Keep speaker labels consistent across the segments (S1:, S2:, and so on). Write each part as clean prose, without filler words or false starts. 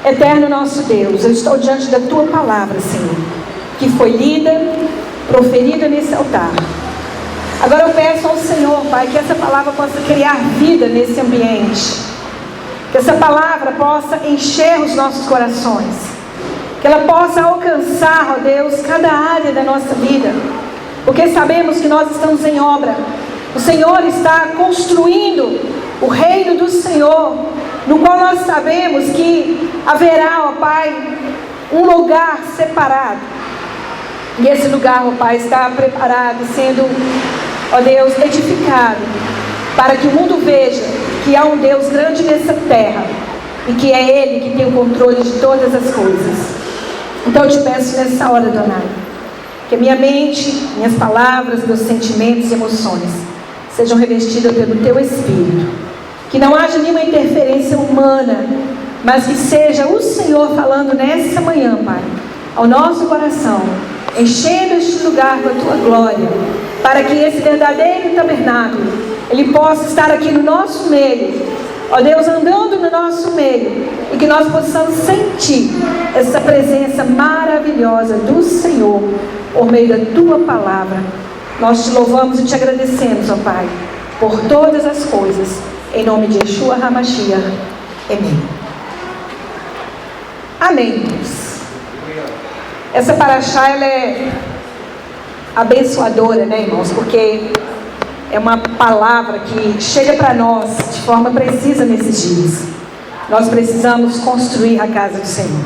S1: Eterno nosso Deus, eu estou diante da Tua palavra, Senhor, que foi lida, proferida nesse altar. Agora eu peço ao Senhor, Pai, que essa palavra possa criar vida nesse ambiente, que essa palavra possa encher os nossos corações, que ela possa alcançar, ó Deus, cada área da nossa vida, porque sabemos que nós estamos em obra. O Senhor está construindo o reino do Senhor, no qual nós sabemos que haverá, ó Pai, um lugar separado. E esse lugar, ó Pai, está preparado, sendo, ó Deus, edificado, para que o mundo veja que há um Deus grande nessa terra, e que é Ele que tem o controle de todas as coisas. Então eu te peço nessa hora, Adonai, que a minha mente, minhas palavras, meus sentimentos e emoções sejam revestidas pelo Teu Espírito. Que não haja nenhuma interferência humana, mas que seja o Senhor falando nessa manhã, Pai, ao nosso coração, enchendo este lugar com a Tua glória, para que esse verdadeiro tabernáculo, ele possa estar aqui no nosso meio, ó Deus, andando no nosso meio, e que nós possamos sentir essa presença maravilhosa do Senhor, por meio da Tua palavra. Nós te louvamos e te agradecemos, ó Pai, por todas as coisas, em nome de Yeshua HaMashiach. Amém. Amém, irmãos. Essa paraxá, ela é abençoadora, né, irmãos? Porque é uma palavra que chega para nós de forma precisa nesses dias. Nós precisamos construir a casa do Senhor.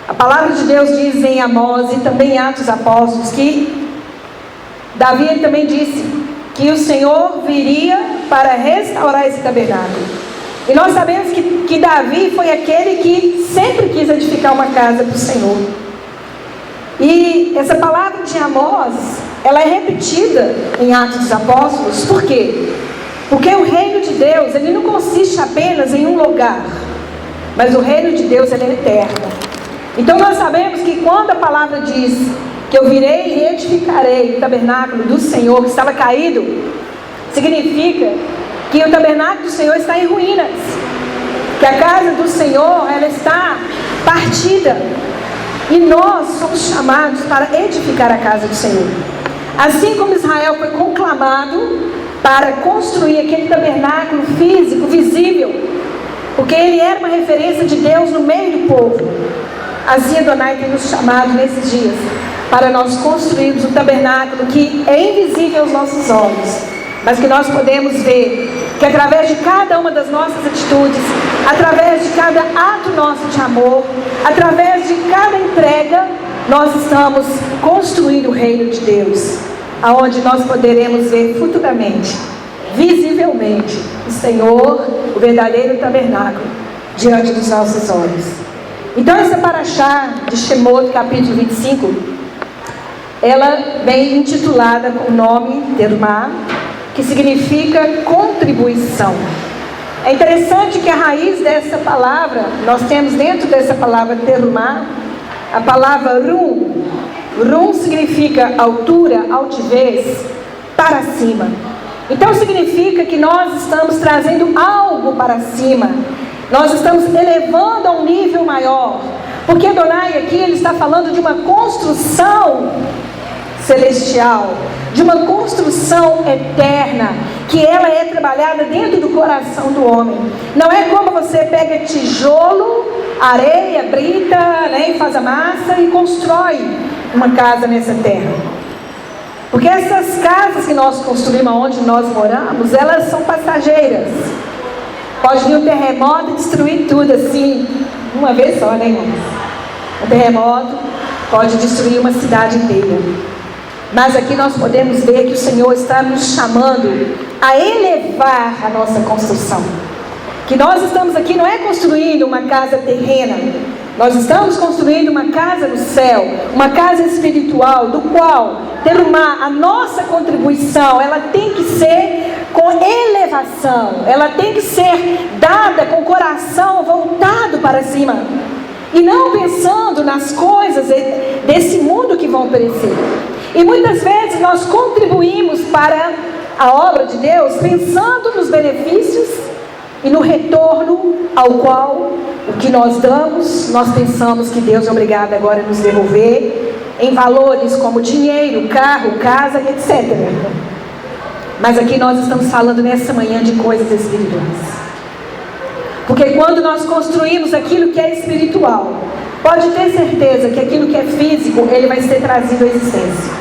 S1: A palavra de Deus diz em Amós e também em Atos dos Apóstolos que Davi também disse que o Senhor viria para restaurar esse tabernáculo. E nós sabemos que Davi foi aquele que sempre quis edificar uma casa para o Senhor. E essa palavra de Amós, ela é repetida em Atos dos Apóstolos. Por quê? Porque o reino de Deus, ele não consiste apenas em um lugar, mas o reino de Deus, ele é eterno. Então nós sabemos que quando a palavra diz que eu virei e edificarei o tabernáculo do Senhor que estava caído, significa que o tabernáculo do Senhor está em ruínas, que a casa do Senhor, ela está partida, e nós somos chamados para edificar a casa do Senhor. Assim como Israel foi conclamado para construir aquele tabernáculo físico, visível, porque ele era uma referência de Deus no meio do povo, assim Adonai tem nos chamado nesses dias para nós construirmos um tabernáculo que é invisível aos nossos olhos, mas que nós podemos ver que através de cada uma das nossas atitudes, através de cada ato nosso de amor, através de cada entrega, nós estamos construindo o reino de Deus, aonde nós poderemos ver futuramente, visivelmente, o Senhor, o verdadeiro tabernáculo, diante dos nossos olhos. Então essa paraxá de Shemot, capítulo 25, ela vem intitulada com o nome Terumá, que significa contribuição. É interessante que a raiz dessa palavra, nós temos dentro dessa palavra Terumá, a palavra Rum. Rum significa altura, altivez, para cima. Então significa que nós estamos trazendo algo para cima, nós estamos elevando a um nível maior, porque Adonai aqui ele está falando de uma construção celestial, de uma construção eterna, que ela é trabalhada dentro do coração do homem. Não é como você pega tijolo, areia, brita, né, e faz a massa e constrói uma casa nessa terra. Porque essas casas que nós construímos onde nós moramos, elas são passageiras. Pode vir um terremoto e destruir tudo assim, uma vez só, né, irmãos? Um terremoto pode destruir uma cidade inteira. Mas aqui nós podemos ver que o Senhor está nos chamando a elevar a nossa construção. Que nós estamos aqui não é construindo uma casa terrena, nós estamos construindo uma casa no céu, uma casa espiritual, do qual a nossa contribuição, ela tem que ser com elevação, ela tem que ser dada com o coração voltado para cima, e não pensando nas coisas desse mundo que vão perecer. E muitas vezes nós contribuímos para a obra de Deus pensando nos benefícios e no retorno ao qual o que nós damos, nós pensamos que Deus é obrigado agora a nos devolver em valores como dinheiro, carro, casa, etc. Mas aqui nós estamos falando nessa manhã de coisas espirituais. Porque quando nós construímos aquilo que é espiritual, pode ter certeza que aquilo que é físico, ele vai ser trazido à existência.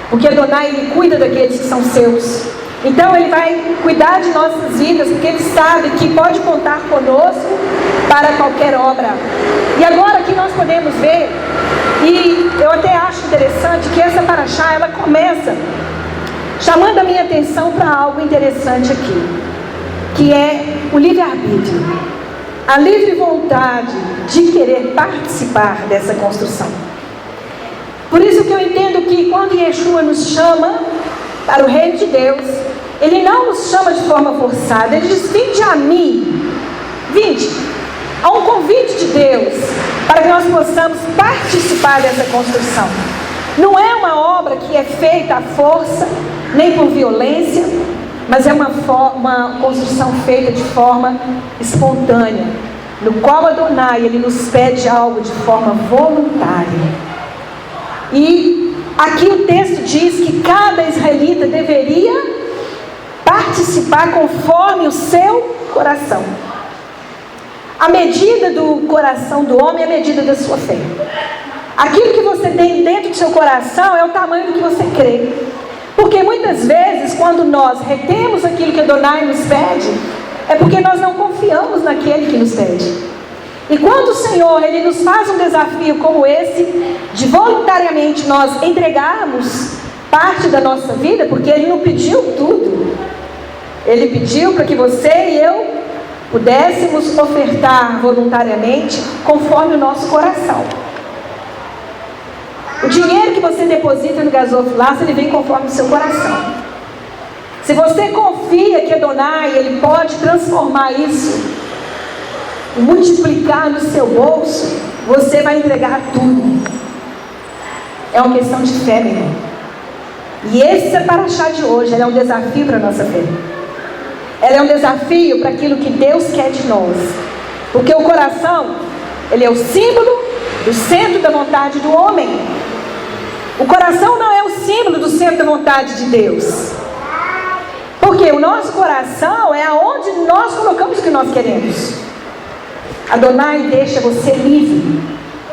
S1: Porque Adonai, ele cuida daqueles que são seus. Então ele vai cuidar de nossas vidas, porque ele sabe que pode contar conosco para qualquer obra. E agora que nós podemos ver, e eu até acho interessante que essa paraxá, ela começa chamando a minha atenção para algo interessante aqui, que é o livre-arbítrio, a livre vontade de querer participar dessa construção. Por isso que eu entendo que quando Yeshua nos chama para o reino de Deus, ele não nos chama de forma forçada, ele diz: vinde a mim, vinde. Há um convite de Deus para que nós possamos participar dessa construção. Não é uma obra que é feita à força, nem por violência, mas é uma construção feita de forma espontânea, no qual Adonai, ele nos pede algo de forma voluntária. E aqui o texto diz que cada israelita deveria participar conforme o seu coração. A medida do coração do homem é a medida da sua fé. Aquilo que você tem dentro do seu coração é o tamanho do que você crê. Porque muitas vezes, quando nós retemos aquilo que Adonai nos pede, é porque nós não confiamos naquele que nos pede. E quando o Senhor, ele nos faz um desafio como esse, de voluntariamente nós entregarmos parte da nossa vida, porque ele não pediu tudo. Ele pediu para que você e eu pudéssemos ofertar voluntariamente conforme o nosso coração. O dinheiro que você deposita no gasofilácio, ele vem conforme o seu coração. Se você confia que Adonai, ele pode transformar isso e multiplicar no seu bolso, você vai entregar tudo. É uma questão de fé, meu irmão. E esse paraxá de hoje, ele é um desafio para a nossa fé. Ela é um desafio para aquilo que Deus quer de nós. Porque o coração, ele é o símbolo do centro da vontade do homem. O coração não é o símbolo do centro da vontade de Deus. Porque o nosso coração é aonde nós colocamos o que nós queremos. Adonai deixa você livre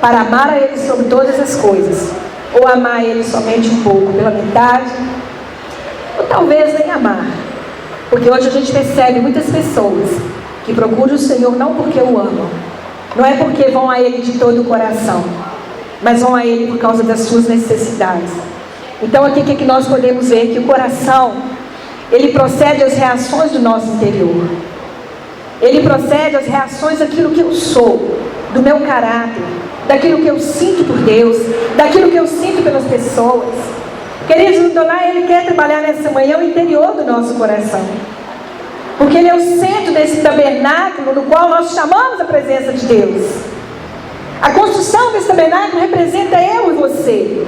S1: para amar a Ele sobre todas as coisas. Ou amar a Ele somente um pouco, pela metade. Ou talvez nem amar. Porque hoje a gente percebe muitas pessoas que procuram o Senhor não porque o amam. Não é porque vão a Ele de todo o coração, mas vão a Ele por causa das suas necessidades. Então aqui o que nós podemos ver? Que o coração, ele procede às reações do nosso interior. Ele procede às reações daquilo que eu sou, do meu caráter, daquilo que eu sinto por Deus, daquilo que eu sinto pelas pessoas. Queridos, o Adonai, ele quer trabalhar nessa manhã o interior do nosso coração. Porque ele é o centro desse tabernáculo no qual nós chamamos a presença de Deus. A construção desse tabernáculo representa eu e você.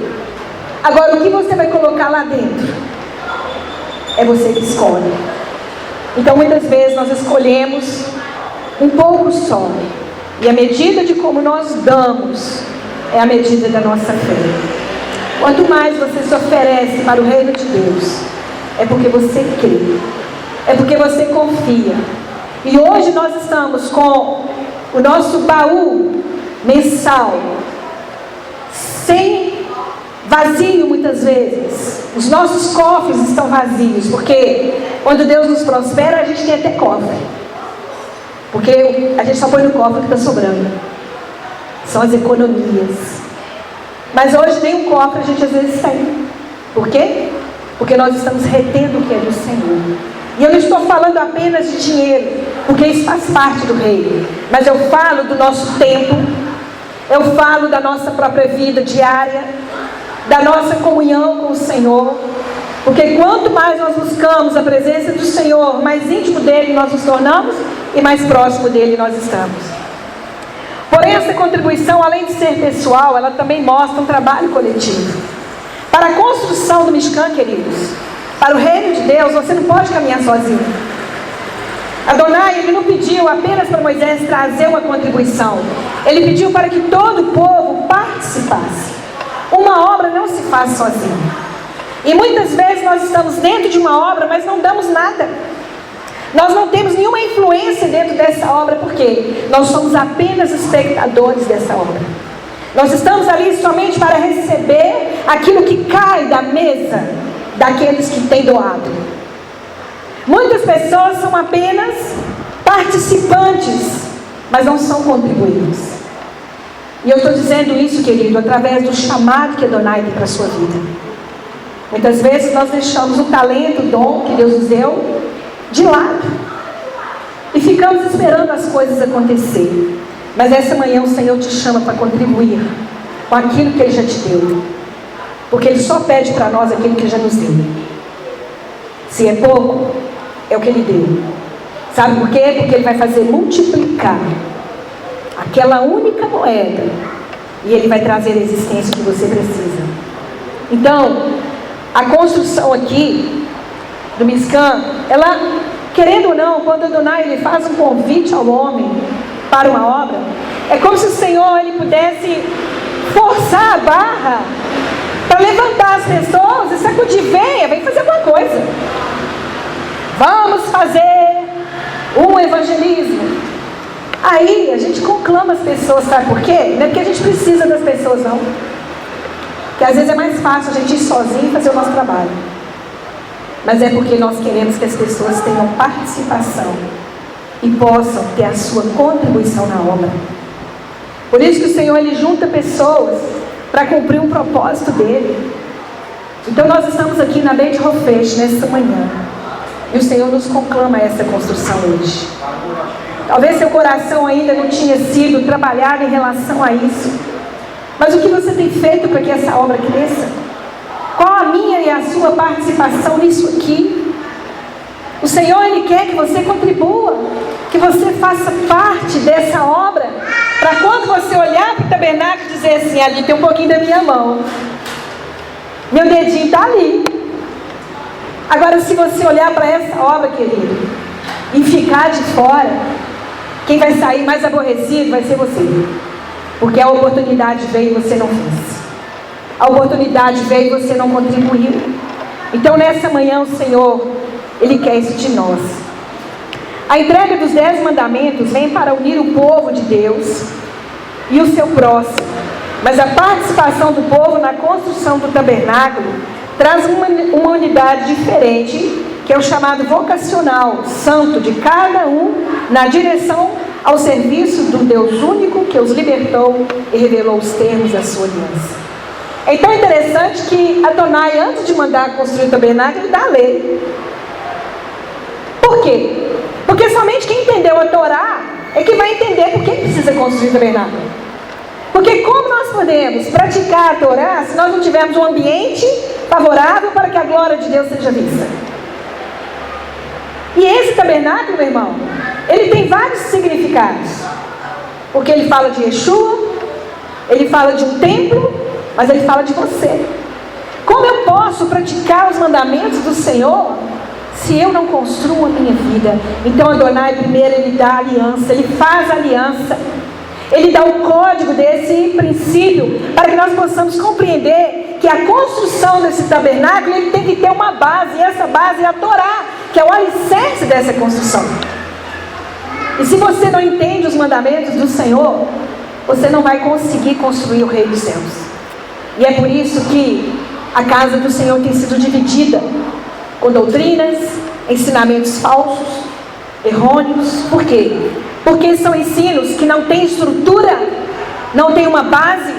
S1: Agora, o que você vai colocar lá dentro? É você que escolhe. Então, muitas vezes nós escolhemos um pouco só. E a medida de como nós damos é a medida da nossa fé. Quanto mais você se oferece para o reino de Deus, é porque você crê, é porque você confia. E hoje nós estamos com o nosso baú mensal, vazio muitas vezes. Os nossos cofres estão vazios, porque quando Deus nos prospera, a gente tem até cofre. Porque a gente só põe no cofre que está sobrando. São as economias. Mas hoje nem um cofre a gente às vezes tem. Por quê? Porque nós estamos retendo o que é do Senhor. E eu não estou falando apenas de dinheiro, porque isso faz parte do reino. Mas eu falo do nosso tempo, eu falo da nossa própria vida diária, da nossa comunhão com o Senhor. Porque quanto mais nós buscamos a presença do Senhor, mais íntimo dele nós nos tornamos e mais próximo dele nós estamos. Porém, essa contribuição, além de ser pessoal, ela também mostra um trabalho coletivo. Para a construção do Mishkan, queridos, para o reino de Deus, você não pode caminhar sozinho. Adonai, ele não pediu apenas para Moisés trazer uma contribuição. Ele pediu para que todo o povo participasse. Uma obra não se faz sozinha. E muitas vezes nós estamos dentro de uma obra, mas não damos nada. Nós não temos nenhuma influência dentro dessa obra, porque nós somos apenas espectadores dessa obra. Nós estamos ali somente para receber aquilo que cai da mesa daqueles que têm doado. Muitas pessoas são apenas participantes, mas não são contribuintes. E eu estou dizendo isso, querido, através do chamado que Adonai tem para a sua vida. Muitas vezes nós deixamos o talento, o dom que Deus nos deu de lado e ficamos esperando as coisas acontecer. Mas essa manhã o Senhor te chama para contribuir com aquilo que Ele já te deu, porque Ele só pede para nós aquilo que Ele já nos deu. Se é pouco, é o que Ele deu. Sabe por quê? Porque Ele vai fazer multiplicar aquela única moeda e Ele vai trazer a existência que você precisa. Então, a construção aqui do Mishkan, ela, querendo ou não, quando Adonai ele faz um convite ao homem para uma obra, é como se o Senhor ele pudesse forçar a barra para levantar as pessoas e sacudir, vem fazer alguma coisa. Vamos fazer um evangelismo. Aí a gente conclama as pessoas, sabe por quê? Não é porque a gente precisa das pessoas, não. Porque às vezes é mais fácil a gente ir sozinho e fazer o nosso trabalho. Mas é porque nós queremos que as pessoas tenham participação e possam ter a sua contribuição na obra. Por isso que o Senhor ele junta pessoas para cumprir um propósito dele. Então nós estamos aqui na Beit Hofesh nesta manhã, e o Senhor nos conclama essa construção hoje. Talvez seu coração ainda não tinha sido trabalhado em relação a isso, mas o que você tem feito para que essa obra cresça? Qual a minha e a sua participação nisso aqui? O Senhor ele quer que você contribua, que você faça parte dessa obra, para quando você olhar para o tabernáculo e dizer assim, ali tem um pouquinho da minha mão, meu dedinho está ali. Agora, se você olhar para essa obra, querido, e ficar de fora, quem vai sair mais aborrecido vai ser você, porque a oportunidade veio e você não fez. A oportunidade veio e você não contribuiu. Então nessa manhã o Senhor ele quer isso de nós. A entrega dos 10 mandamentos vem para unir o povo de Deus e o seu próximo, mas a participação do povo na construção do tabernáculo traz uma unidade diferente, que é o chamado vocacional santo de cada um na direção ao serviço do Deus único que os libertou e revelou os termos da sua aliança. É tão interessante que Adonai, antes de mandar construir o tabernáculo, ele dá a lei. Por quê? Porque somente quem entendeu a Torá é que vai entender por que precisa construir o tabernáculo. Porque como nós podemos praticar a Torá se nós não tivermos um ambiente favorável para que a glória de Deus seja vista? E esse tabernáculo, meu irmão, ele tem vários significados. Porque ele fala de Yeshua, ele fala de um templo, mas ele fala de você. Como eu posso praticar os mandamentos do Senhor se eu não construo a minha vida? Então Adonai primeiro ele dá a aliança, ele faz a aliança, ele dá o código desse princípio para que nós possamos compreender que a construção desse tabernáculo ele tem que ter uma base, e essa base é a Torá, que é o alicerce dessa construção. E se você não entende os mandamentos do Senhor, você não vai conseguir construir o Reino dos Céus. E é por isso que a casa do Senhor tem sido dividida com doutrinas, ensinamentos falsos, errôneos. Por quê? Porque são ensinos que não têm estrutura, não têm uma base.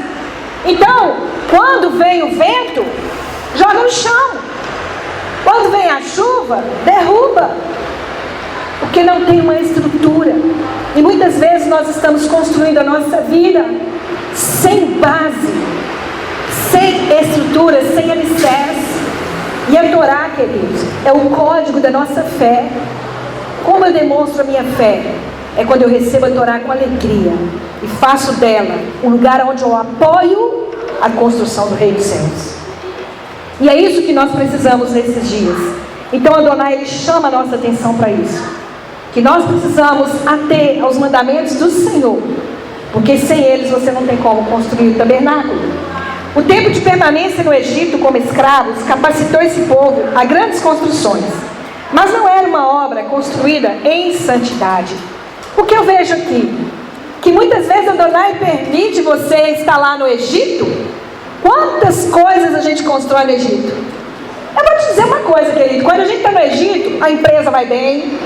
S1: Então, quando vem o vento, joga no chão. Quando vem a chuva, derruba. Porque não tem uma estrutura. E muitas vezes nós estamos construindo a nossa vida sem base, sem estrutura, sem alicerce. E a Torá, queridos, é o código da nossa fé. Como eu demonstro a minha fé? É quando eu recebo a Torá com alegria e faço dela um lugar onde eu apoio a construção do Reino dos Céus. E é isso que nós precisamos nesses dias. Então Adonai ele chama a nossa atenção para isso. que nós precisamos ater aos mandamentos do Senhor, porque sem eles você não tem como construir o tabernáculo. O tempo de permanência no Egito como escravos capacitou esse povo a grandes construções, mas não era uma obra construída em santidade. O que eu vejo aqui? Que muitas vezes Adonai permite você estar lá no Egito. Quantas coisas a gente constrói no Egito? Eu vou te dizer uma coisa, querido. Quando a gente está no Egito, a empresa vai bem,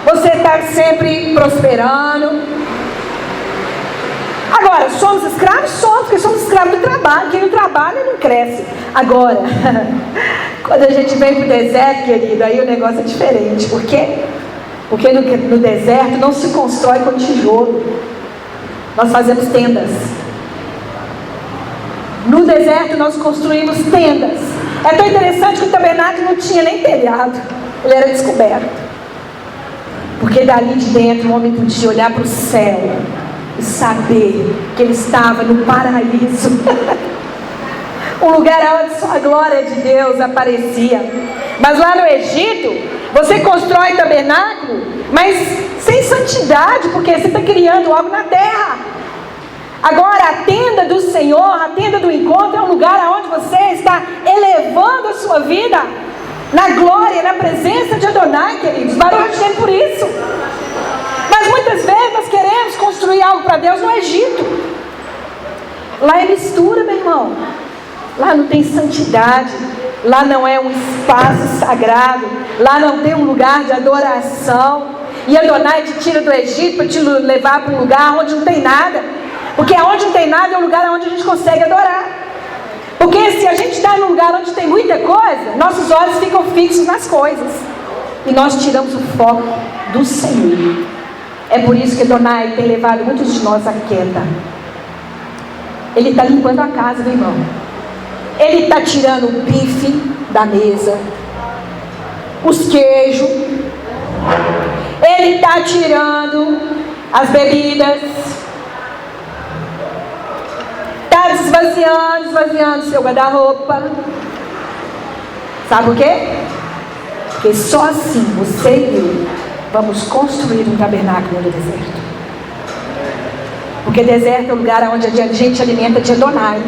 S1: você está sempre prosperando. Agora, somos escravos? Somos, porque somos escravos do trabalho. Quem não trabalha não cresce. Agora, quando a gente vem para o deserto, querido, aí o negócio é diferente. Por quê? Porque no deserto não se constrói com tijolo. Nós fazemos tendas. No deserto nós construímos tendas. É tão interessante que o tabernáculo não tinha nem telhado. Ele era descoberto. Porque dali de dentro o homem podia olhar para o céu e saber que ele estava no paraíso. Um lugar onde só a glória de Deus aparecia. Mas lá no Egito, você constrói tabernáculo, mas sem santidade, porque você está criando algo na terra. Agora, a tenda do Senhor, a tenda do encontro, é um lugar onde você está elevando a sua vida na glória, na presença de Adonai, queridos. Baruch Hashem por isso. Mas muitas vezes nós queremos construir algo para Deus no Egito. Lá é mistura, meu irmão. Lá não tem santidade. Lá não é um espaço sagrado. Lá não tem um lugar de adoração. E Adonai te tira do Egito para te levar para um lugar onde não tem nada. Porque onde não tem nada é um lugar onde a gente consegue adorar. Porque se a gente está num lugar onde tem muita coisa, nossos olhos ficam fixos nas coisas. E nós tiramos o foco do Senhor. É por isso que Adonai tem levado muitos de nós à queda. Ele está limpando a casa, meu irmão. Ele está tirando o bife da mesa, os queijos. Ele está tirando as bebidas. Está esvaziando seu guarda-roupa. Sabe por quê? Porque só assim você e eu vamos construir um tabernáculo no deserto. Porque deserto é o lugar onde a gente alimenta de Adonai.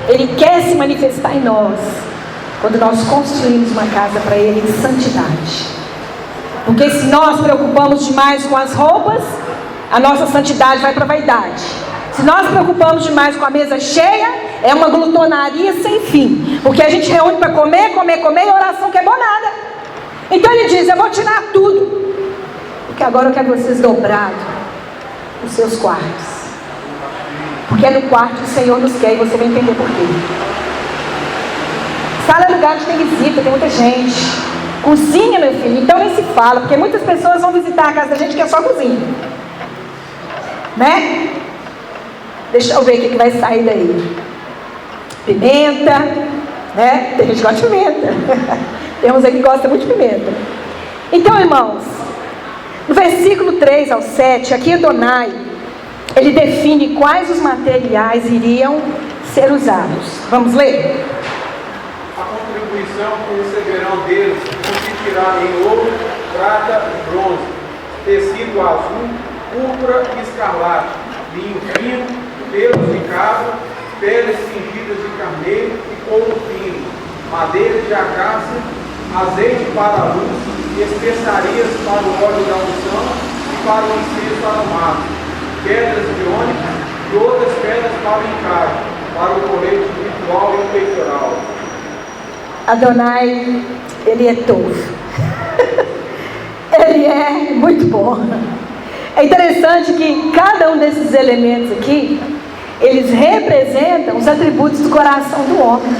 S1: Ele quer se manifestar em nós quando nós construímos uma casa para Ele em santidade. Porque se nós preocupamos demais com as roupas, a nossa santidade vai para a vaidade. Se nós preocupamos demais com a mesa cheia, é uma glutonaria sem fim. Porque a gente reúne para comer, e a oração que é boa nada. Então Ele diz, eu vou tirar tudo. Porque agora eu quero vocês dobrados os seus quartos. Porque é no quarto que o Senhor nos quer e você vai entender por quê. Sala é lugar onde tem visita, tem muita gente. Cozinha, meu filho, então nem se fala. Porque muitas pessoas vão visitar a casa da gente que é só cozinha. Né? Deixa eu ver o que vai sair daí. Pimenta, né? Tem gente que gosta de pimenta. Temos aí que gosta muito de pimenta. Então, irmãos, no versículo 3 ao 7, aqui Adonai, ele define quais os materiais iriam ser usados. Vamos ler?
S2: A contribuição que receberão deles consistirá em ouro, prata e bronze, tecido azul, púrpura e escarlate, linho fino, pelos de cabra, peles cingidas de carneiro e couro fino, madeira de acácia, azeite para a luz, especiarias para o óleo da unção e para o incenso aromático, pedras de ônix e outras pedras para o encaixe, para o colete ritual e o peitoral.
S1: Adonai, ele é todo. Ele é muito bom. É interessante que cada um desses elementos aqui, eles representam os atributos do coração do homem.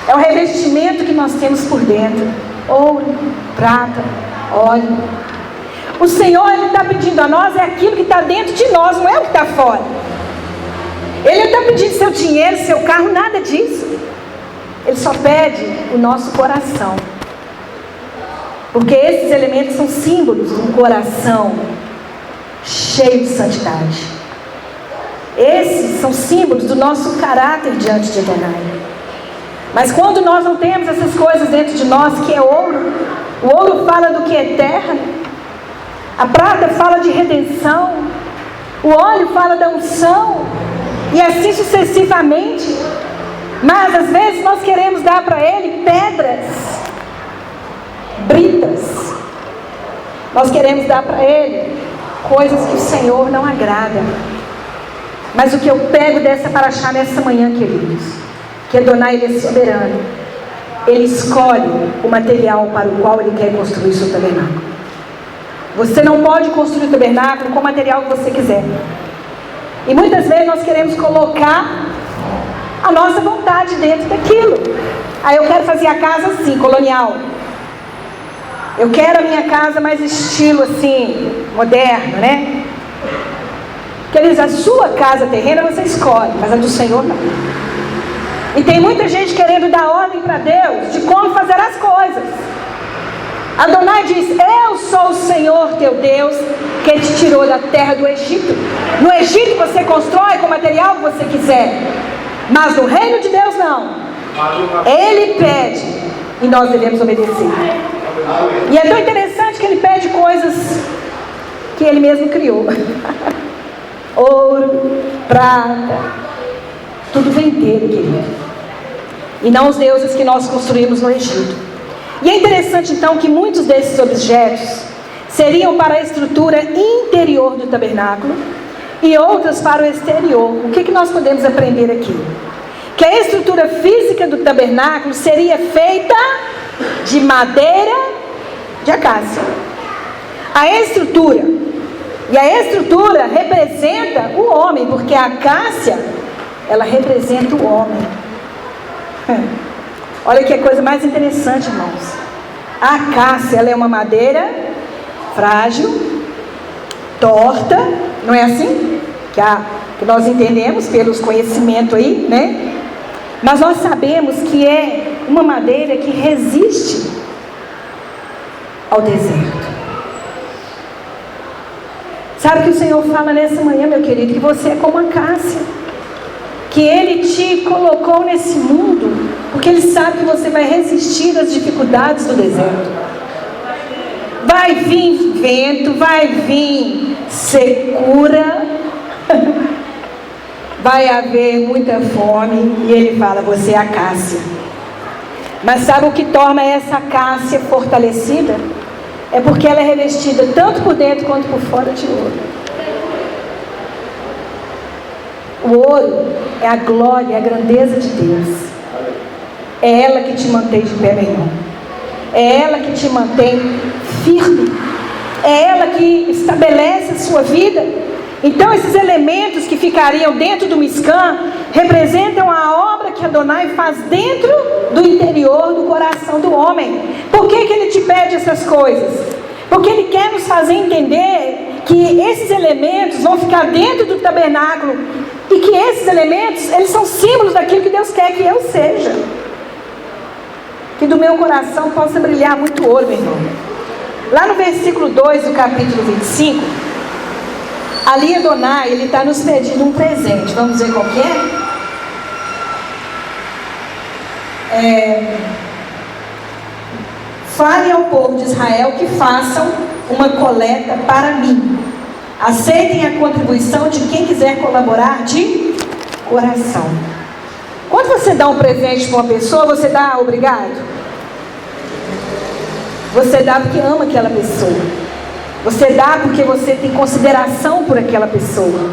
S1: É o revestimento que nós temos por dentro. Ouro, prata, óleo. O Senhor, Ele está pedindo a nós é aquilo que está dentro de nós, não é o que está fora. Ele não está pedindo seu dinheiro, seu carro, nada disso. Ele só pede o nosso coração. Porque esses elementos são símbolos de um coração cheio de santidade. Esses são símbolos do nosso caráter diante de Adonai. Mas quando nós não temos essas coisas dentro de nós, que é ouro, O ouro fala do que é eterno. A prata fala de redenção. O óleo fala da unção. E assim sucessivamente. Mas às vezes nós queremos dar para ele pedras, britas. Nós queremos dar para ele coisas que o Senhor não agrada. Mas o que eu pego dessa paraxá nessa manhã, queridos, que Adonai, ele é soberano. Ele escolhe o material para o qual ele quer construir o seu tabernáculo. Você não pode construir o tabernáculo com o material que você quiser. E muitas vezes nós queremos colocar a nossa vontade dentro daquilo. Aí eu quero fazer a casa assim, colonial. Eu quero a minha casa mais estilo assim, moderno, né? Queridos, a sua casa terrena você escolhe, mas a do Senhor não. E tem muita gente querendo dar ordem para Deus de como fazer as coisas. Adonai diz: eu sou o Senhor teu Deus, que te tirou da terra do Egito. No Egito você constrói com o material que você quiser, mas no reino de Deus não. Ele pede e nós devemos obedecer. E é tão interessante que ele pede coisas que ele mesmo criou. Ouro, prata, tudo vem dele, querido. E não os deuses que nós construímos no Egito. E é interessante então que muitos desses objetos seriam para a estrutura interior do tabernáculo e outras para o exterior. O que nós podemos aprender aqui? Que a estrutura física do tabernáculo seria feita de madeira de acácia. A estrutura representa o homem, porque a acácia, ela representa o homem. Olha que coisa mais interessante, irmãos. A acácia, ela é uma madeira frágil, torta, não é assim? Que nós entendemos pelos conhecimentos aí, né? Mas nós sabemos que é uma madeira que resiste ao deserto. Sabe o que o Senhor fala nessa manhã, meu querido? Que você é como a acácia. Que Ele te colocou nesse mundo porque Ele sabe que você vai resistir às dificuldades do deserto. Vai vir vento, vai vir secura, vai haver muita fome, e Ele fala: você é acácia. Mas sabe o que torna essa acácia fortalecida? É porque ela é revestida tanto por dentro quanto por fora de ouro. O ouro é a glória, a grandeza de Deus. É ela que te mantém de pé, meu irmão. É ela que te mantém firme. É ela que estabelece a sua vida. Então esses elementos que ficariam dentro do Mishkan representam a obra que Adonai faz dentro do interior do coração do homem. Por que Ele te pede essas coisas? Porque Ele quer nos fazer entender que esses elementos vão ficar dentro do tabernáculo e que esses elementos, eles são símbolos daquilo que Deus quer que eu seja. Que do meu coração possa brilhar muito ouro, meu irmão. Lá no versículo 2 do capítulo 25, ali Adonai, ele está nos pedindo um presente. Vamos ver qual que é? Fale ao povo de Israel que façam uma coleta para mim. Aceitem a contribuição de quem quiser colaborar de coração. Quando você dá um presente para uma pessoa, você dá obrigado? Você dá porque ama aquela pessoa. Você dá porque você tem consideração por aquela pessoa.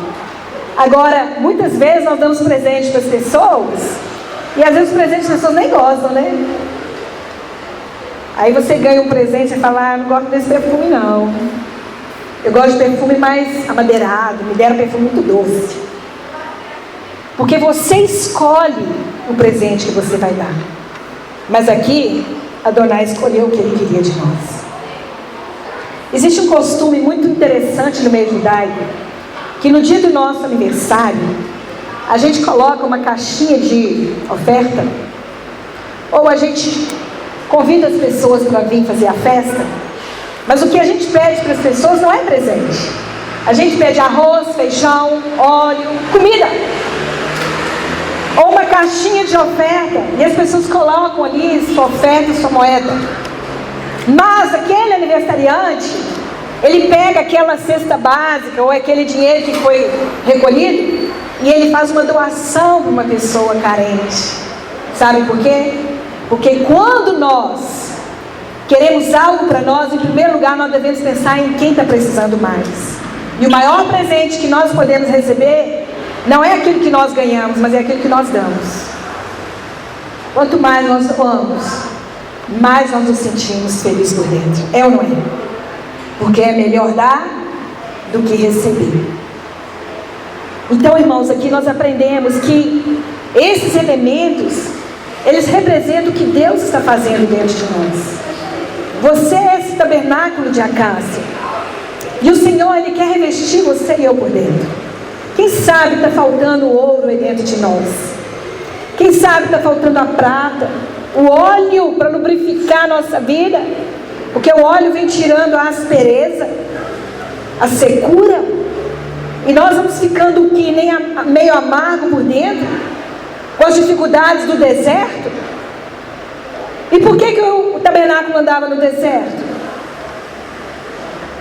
S1: Agora, muitas vezes nós damos presente para as pessoas e às vezes os presentes as pessoas nem gostam, né? Aí você ganha um presente e fala: não gosto desse perfume não. Eu gosto de perfume mais amadeirado, me deram perfume muito doce. Porque você escolhe o presente que você vai dar. Mas aqui, Adonai escolheu o que Ele queria de nós. Existe um costume muito interessante no meio judaico, que no dia do nosso aniversário, a gente coloca uma caixinha de oferta, ou a gente convida as pessoas para vir fazer a festa, mas o que a gente pede para as pessoas não é presente. A gente pede arroz, feijão, óleo, comida, ou uma caixinha de oferta, e as pessoas colocam ali sua oferta e sua moeda. Mas aquele aniversariante, ele pega aquela cesta básica ou aquele dinheiro que foi recolhido e ele faz uma doação para uma pessoa carente. Sabe por quê? Porque quando nós queremos algo para nós, em primeiro lugar nós devemos pensar em quem está precisando mais. E o maior presente que nós podemos receber não é aquilo que nós ganhamos, mas é aquilo que nós damos. Quanto mais nós doamos, mais nós nos sentimos felizes por dentro. É ou não é? Porque é melhor dar do que receber. Então, irmãos, aqui nós aprendemos que esses elementos, eles representam o que Deus está fazendo dentro de nós. Você é esse tabernáculo de acácia. E o Senhor, Ele quer revestir você e eu por dentro. Quem sabe está faltando o ouro aí dentro de nós. Quem sabe está faltando a prata, o óleo para lubrificar a nossa vida. Porque o óleo vem tirando a aspereza, a secura. E nós vamos ficando que nem meio amargo por dentro, com as dificuldades do deserto. E por que o tabernáculo andava no deserto?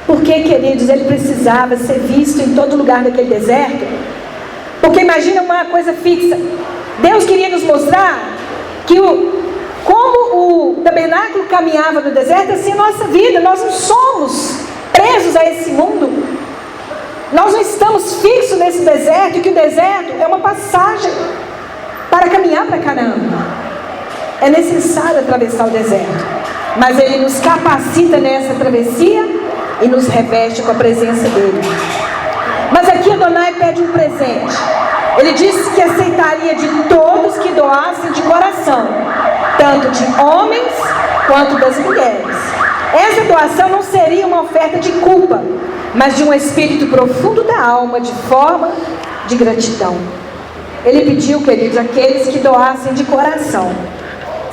S1: Porque, queridos, ele precisava ser visto em todo lugar daquele deserto. Porque imagina uma coisa fixa. Deus queria nos mostrar que como o tabernáculo caminhava no deserto, assim é a nossa vida. Nós não somos presos a esse mundo. Nós não estamos fixos nesse deserto, e que o deserto é uma passagem para caminhar para Canaã. É necessário atravessar o deserto, mas Ele nos capacita nessa travessia e nos reveste com a presença dEle. Mas aqui Adonai pede um presente. Ele disse que aceitaria de todos que doassem de coração, tanto de homens quanto das mulheres. Essa doação não seria uma oferta de culpa, mas de um espírito profundo da alma, de forma de gratidão. Ele pediu, queridos, aqueles que doassem de coração.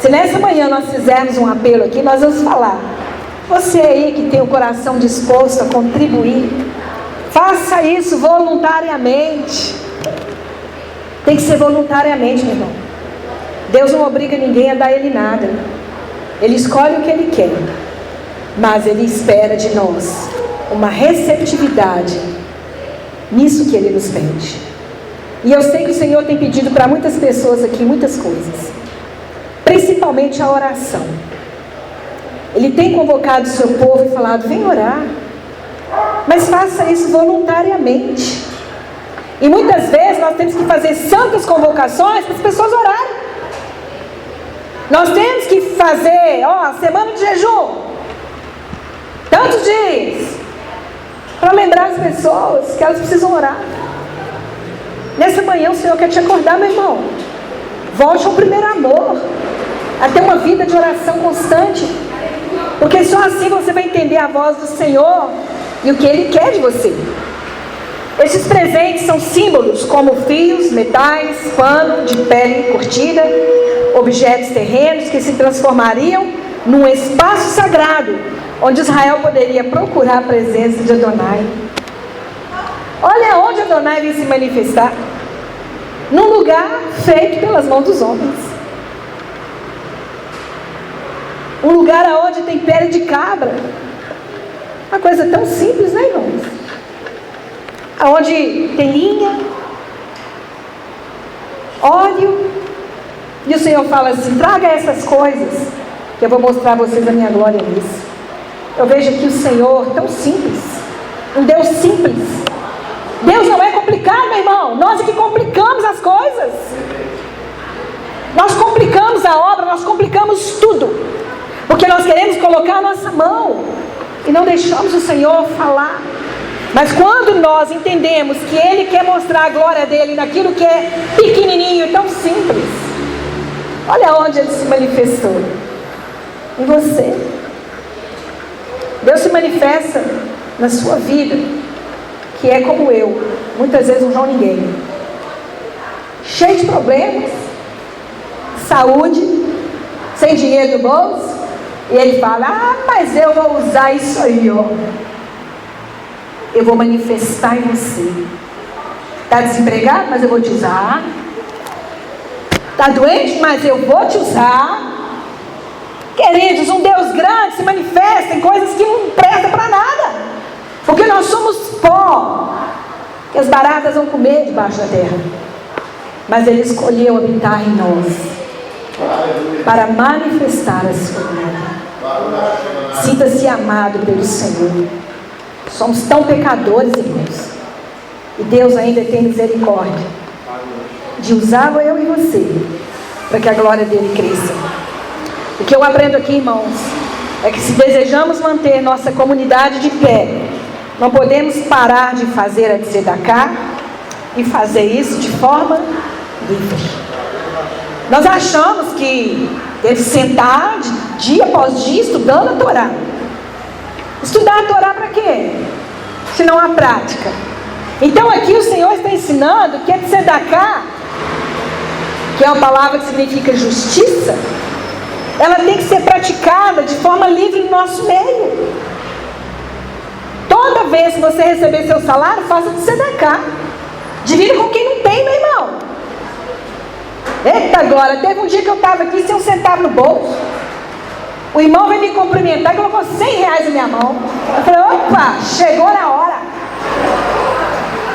S1: Se nessa manhã nós fizermos um apelo aqui, nós vamos falar. Você aí que tem o coração disposto a contribuir, faça isso voluntariamente. Tem que ser voluntariamente, meu irmão. Deus não obriga ninguém a dar Ele nada. Ele escolhe o que Ele quer, mas Ele espera de nós uma receptividade nisso que Ele nos pede. E eu sei que o Senhor tem pedido para muitas pessoas aqui muitas coisas, principalmente a oração. Ele tem convocado o seu povo e falado: vem orar, mas faça isso voluntariamente. E muitas vezes nós temos que fazer santas convocações para as pessoas orarem. Nós temos que fazer, semana de jejum, tantos dias, para lembrar as pessoas que elas precisam orar. Nessa manhã o Senhor quer te acordar, meu irmão. Volte ao primeiro amor, a ter uma vida de oração constante, porque só assim você vai entender a voz do Senhor e o que Ele quer de você. Esses presentes são símbolos como fios, metais, pano de pele curtida, objetos terrenos que se transformariam num espaço sagrado, onde Israel poderia procurar a presença de Adonai. Olha onde Adonai vem se manifestar: num lugar feito pelas mãos dos homens. Um lugar onde tem pele de cabra. Uma coisa tão simples, né, irmãos? Onde tem linha, óleo. E o Senhor fala assim: traga essas coisas, que eu vou mostrar a vocês a minha glória nisso. Eu vejo aqui o Senhor tão simples, um Deus simples. Deus não é complicado, meu irmão. Nós é que complicamos as coisas. Nós complicamos a obra, nós complicamos tudo, porque nós queremos colocar a nossa mão e não deixamos o Senhor falar. Mas quando nós entendemos que Ele quer mostrar a glória dEle naquilo que é pequenininho e tão simples, olha onde Ele se manifestou: em você. Deus se manifesta na sua vida, que é como eu, muitas vezes um João Ninguém, cheio de problemas, saúde, sem dinheiro no bolso, e Ele fala: mas eu vou usar isso aí, eu vou manifestar em você. Está desempregado? Mas eu vou te usar. Está doente? Mas eu vou te usar. Queridos, um Deus grande se manifesta em coisas que não prestam para nada. Porque nós somos pó, que as baratas vão comer debaixo da terra. Mas Ele escolheu habitar em nós, para manifestar a sua glória. Sinta-se amado pelo Senhor. Somos tão pecadores, irmãos. E Deus ainda tem misericórdia de usar eu e você, para que a glória dele cresça. O que eu aprendo aqui, irmãos, é que se desejamos manter nossa comunidade de pé, não podemos parar de fazer a tzedakah e fazer isso de forma livre. Nós achamos que deve sentar dia após dia estudando a Torá. Estudar a Torá para quê? Se não a prática. Então aqui o Senhor está ensinando que a tzedakah, que é uma palavra que significa justiça, ela tem que ser praticada de forma livre no nosso meio. Toda vez que você receber seu salário, faça tzedakah. Divida com quem não tem, meu irmão. Eita glória, teve um dia que eu estava aqui sem um centavo no bolso. O irmão veio me cumprimentar e colocou R$100 na minha mão. Eu falei, opa, chegou na hora.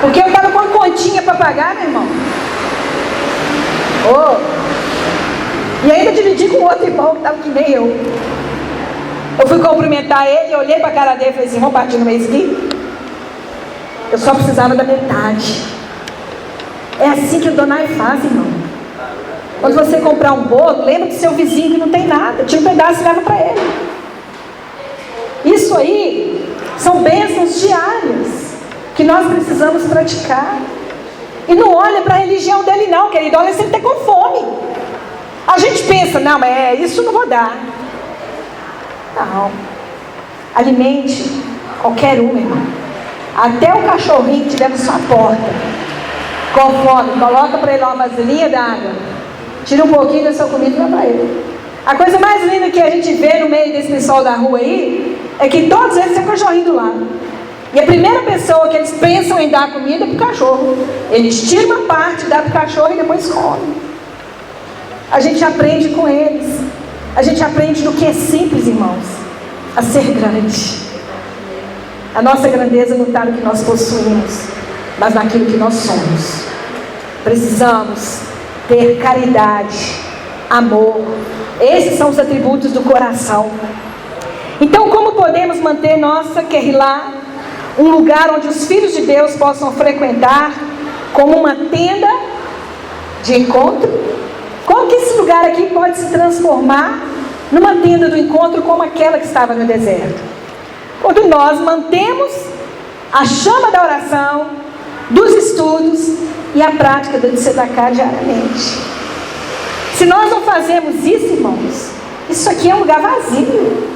S1: Porque eu estava com uma continha para pagar, meu irmão. E ainda dividi com outro irmão que estava que nem eu. Eu fui cumprimentar ele, eu olhei para a cara dele e falei assim, vamos partir no mês aqui? Eu só precisava da metade. É assim que o Donai faz, irmão. Quando você comprar um bolo, lembra do seu vizinho que não tem nada. Tira um pedaço e leva para ele. Isso aí são bênçãos diárias que nós precisamos praticar. E não olha para a religião dele não, querido. Olha se ele está com fome. A gente pensa, não, mas isso não vou dar. Não. Alimente qualquer um, irmão. Até o cachorrinho que tiver na sua porta, com fome, coloca para ele uma vasilhinha d'água. Tira um pouquinho da sua comida e dá para ele. A coisa mais linda que a gente vê no meio desse pessoal da rua aí, é que todos eles têm um cachorrinho do lado. E a primeira pessoa que eles pensam em dar comida é para o cachorro. Eles tiram uma parte, dão para o cachorro e depois comem. A gente aprende com eles. A gente aprende do que é simples, irmãos, a ser grande. A nossa grandeza não está no que nós possuímos, mas naquilo que nós somos. Precisamos ter caridade, amor. Esses são os atributos do coração. Então, como podemos manter nossa Kehilá um lugar onde os filhos de Deus possam frequentar como uma tenda de encontro? Como que esse lugar aqui pode se transformar numa tenda do encontro como aquela que estava no deserto? Quando nós mantemos a chama da oração, dos estudos e a prática do tzedakah diariamente. Se nós não fazemos isso, irmãos, isso aqui é um lugar vazio.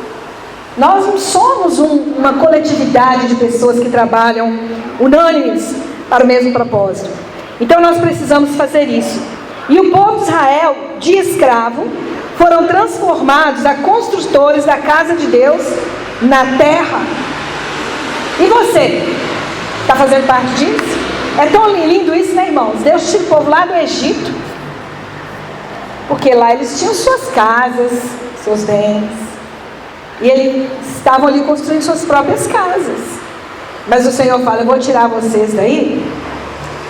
S1: Nós não somos uma coletividade de pessoas que trabalham unânimes para o mesmo propósito. Então nós precisamos fazer isso. E o povo de Israel, de escravo, foram transformados a construtores da casa de Deus na terra. E você? Está fazendo parte disso? É tão lindo isso, né, irmãos? Deus tira o povo lá do Egito, porque lá eles tinham suas casas, seus bens, e eles estavam ali construindo suas próprias casas. Mas o Senhor fala, eu vou tirar vocês daí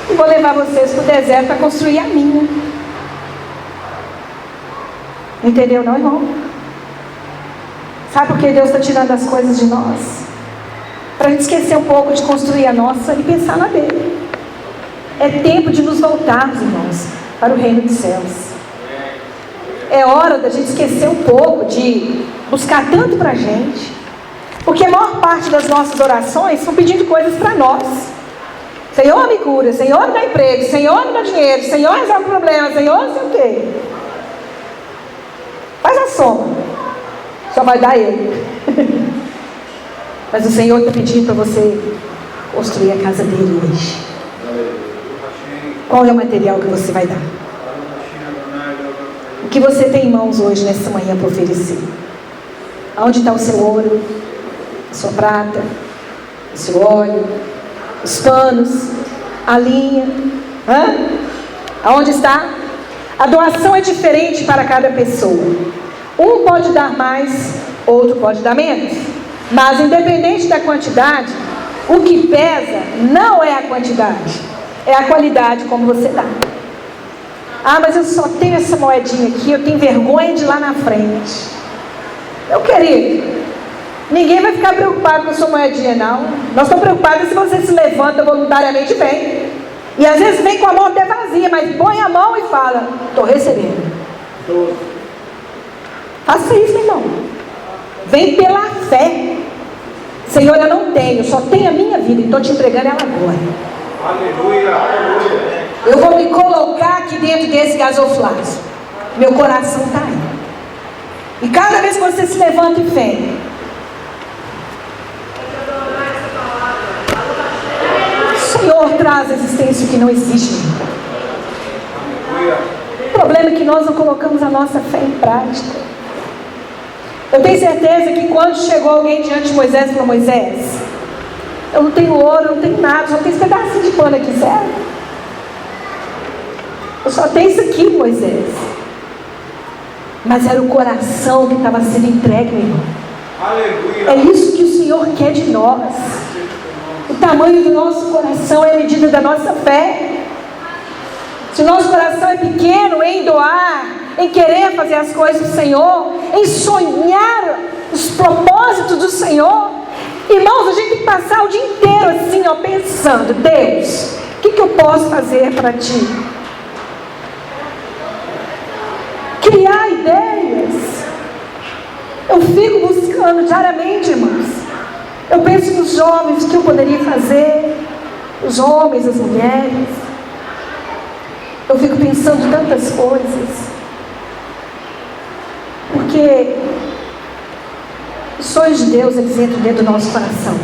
S1: e vou levar vocês para o deserto para construir a minha. Entendeu não, irmão? Sabe por que Deus está tirando as coisas de nós? Para a gente esquecer um pouco de construir a nossa e pensar na dele. É tempo de nos voltarmos, irmãos, para o reino dos céus. É hora da gente esquecer um pouco de buscar tanto para a gente, porque a maior parte das nossas orações estão pedindo coisas para nós. Senhor, me cura, Senhor, me dá emprego, Senhor, me dá dinheiro, Senhor, resolve o problema, Senhor, não sei o quê. Faz a soma, só vai dar ele. Mas o Senhor está pedindo para você construir a casa dele hoje. Qual é o material que você vai dar? O que você tem em mãos hoje, nessa manhã, para oferecer? Aonde está o seu ouro, a sua prata, o seu óleo, os panos, a linha? Aonde está? A doação é diferente para cada pessoa. Um pode dar mais, outro pode dar menos. Mas independente da quantidade, o que pesa não é a quantidade, é a qualidade como você dá. Ah, mas eu só tenho essa moedinha aqui, eu tenho vergonha de ir lá na frente. Meu querido, ninguém vai ficar preocupado com a sua moedinha, não. Nós estamos preocupados se você se levanta voluntariamente e vem. E às vezes vem com a mão até vazia, mas põe a mão e fala: estou recebendo. Faça isso, meu irmão. Vem pela fé. Senhor, eu não tenho, só tenho a minha vida e estou te entregando ela agora.
S2: Aleluia, aleluia.
S1: Eu vou me colocar aqui dentro desse gasoflácio. Meu coração está aí. E cada vez que você se levanta e vem, o Senhor traz a existência que não existe. O problema é que nós não colocamos a nossa fé em prática. Eu tenho certeza que quando chegou alguém diante de Moisés para Moisés: eu não tenho ouro, eu não tenho nada, só tenho esse pedacinho de pano aqui, sério? Eu só tenho isso aqui, Moisés. Mas era o coração que estava sendo entregue, meu irmão.
S2: Aleluia.
S1: É isso que o Senhor quer de nós. O tamanho do nosso coração é a medida da nossa fé. Se o nosso coração é pequeno em doar, em querer fazer as coisas do Senhor, em sonhar os propósitos do Senhor, irmãos, a gente tem que passar o dia inteiro assim, ó, pensando: Deus, o que eu posso fazer para Ti? Criar ideias. Eu fico buscando diariamente, irmãos. Eu penso nos jovens, o que eu poderia fazer, os homens, as mulheres. Eu fico pensando tantas coisas, porque os sonhos de Deus, eles entram dentro do nosso coração,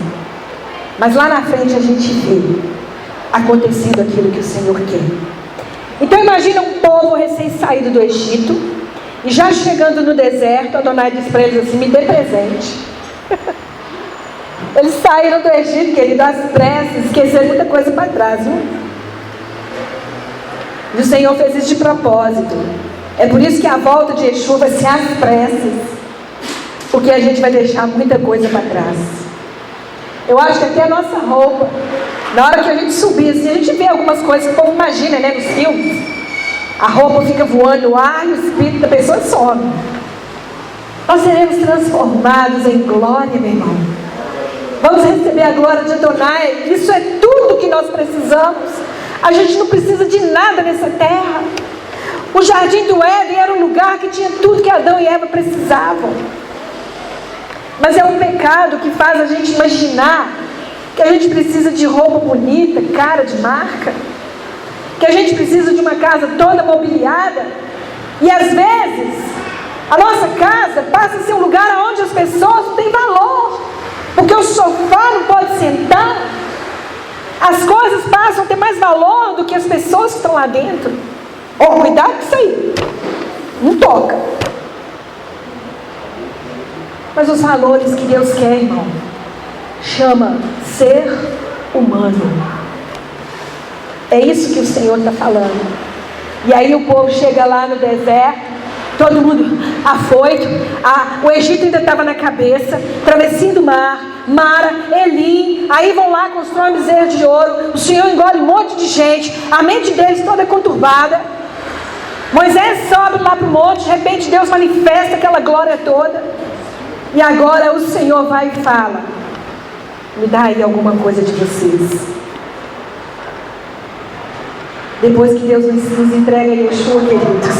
S1: mas lá na frente a gente vê acontecendo aquilo que o Senhor quer. Então imagina um povo recém-saído do Egito, e já chegando no deserto, Adonai diz para eles assim: me dê presente. Eles saíram do Egito, querido, às pressas, esqueceram muita coisa para trás, viu? E o Senhor fez isso de propósito. É por isso que a volta de Yeshua vai ser às pressas, porque a gente vai deixar muita coisa para trás. Eu acho que até a nossa roupa, na hora que a gente subir assim, a gente vê algumas coisas que o povo imagina, né, nos filmes. A roupa fica voando no ar e o espírito da pessoa some. Nós seremos transformados em glória, meu irmão. Vamos receber a glória de Adonai. Isso é tudo que nós precisamos. A gente não precisa de nada nessa terra. O jardim do Éden era um lugar que tinha tudo que Adão e Eva precisavam. Mas é um pecado que faz a gente imaginar que a gente precisa de roupa bonita, cara de marca, que a gente precisa de uma casa toda mobiliada. E às vezes a nossa casa passa a ser um lugar onde as pessoas não têm valor, porque o sofá não pode sentar. As coisas passam a ter mais valor do que as pessoas que estão lá dentro. Oh, cuidado com isso aí, não toca. Mas os valores que Deus quer, irmão, chama ser humano. É isso que o Senhor está falando. E aí o povo chega lá no deserto, todo mundo afoito. O Egito ainda estava na cabeça, travessinho do mar, Mara, Elim. Aí vão lá, constroem um bezerro de ouro. O Senhor engole um monte de gente, a mente deles toda conturbada. Moisés sobe lá para o monte, de repente Deus manifesta aquela glória toda. E agora o Senhor vai e fala: me dá aí alguma coisa de vocês. Depois que Deus nos entrega Yeshua, queridos,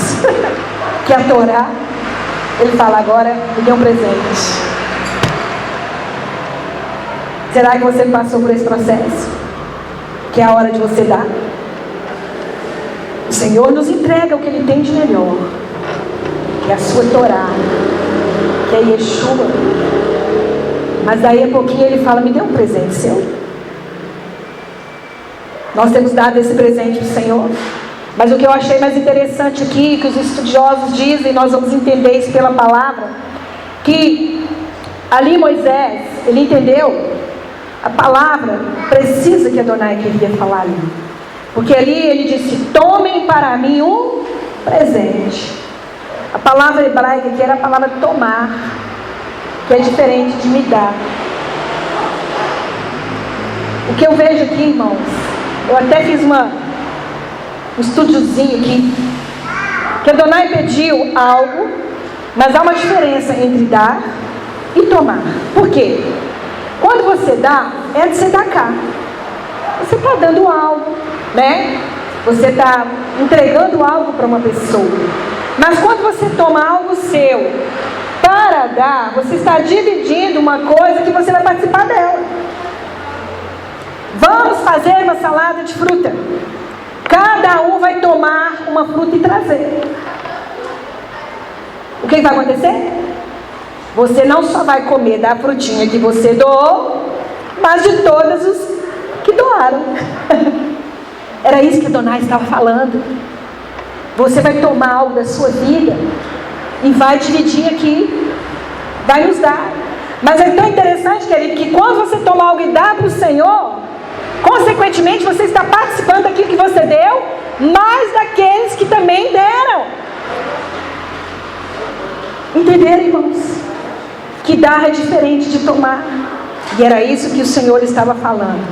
S1: que é a Torá, Ele fala: agora me dê um presente. Será que você passou por esse processo? Que é a hora de você dar. O Senhor nos entrega o que Ele tem de melhor, que é a sua Torá, que é Yeshua. Mas daí a pouquinho Ele fala: me dê um presente seu. Nós temos dado esse presente para o Senhor. Mas o que eu achei mais interessante aqui, que os estudiosos dizem, nós vamos entender isso pela palavra, que ali Moisés, ele entendeu a palavra precisa que Adonai queria falar ali. Porque ali ele disse: tomem para mim um presente. A palavra hebraica aqui era a palavra tomar, que é diferente de me dar. O que eu vejo aqui, irmãos, eu até fiz um estúdiozinho aqui, que Adonai pediu algo, mas há uma diferença entre dar e tomar. Por quê? Quando você dá, é de você dar cá. Você está dando algo, né? Você está entregando algo para uma pessoa. Mas quando você toma algo seu para dar, você está dividindo uma coisa que você vai participar dela. Vamos fazer uma salada de fruta. Cada um vai tomar uma fruta e trazer. O que vai acontecer? Você não só vai comer da frutinha que você doou, mas de todos os que doaram. Era isso que Adonai estava falando. Você vai tomar algo da sua vida e vai dividir aqui, vai nos dar. Mas é tão interessante, querido, que quando você toma algo e dá para o Senhor, consequentemente você está participando daquilo que você deu, mais daqueles que também deram. Entenderam, irmãos? Que dar é diferente de tomar. E era isso que o Senhor estava falando.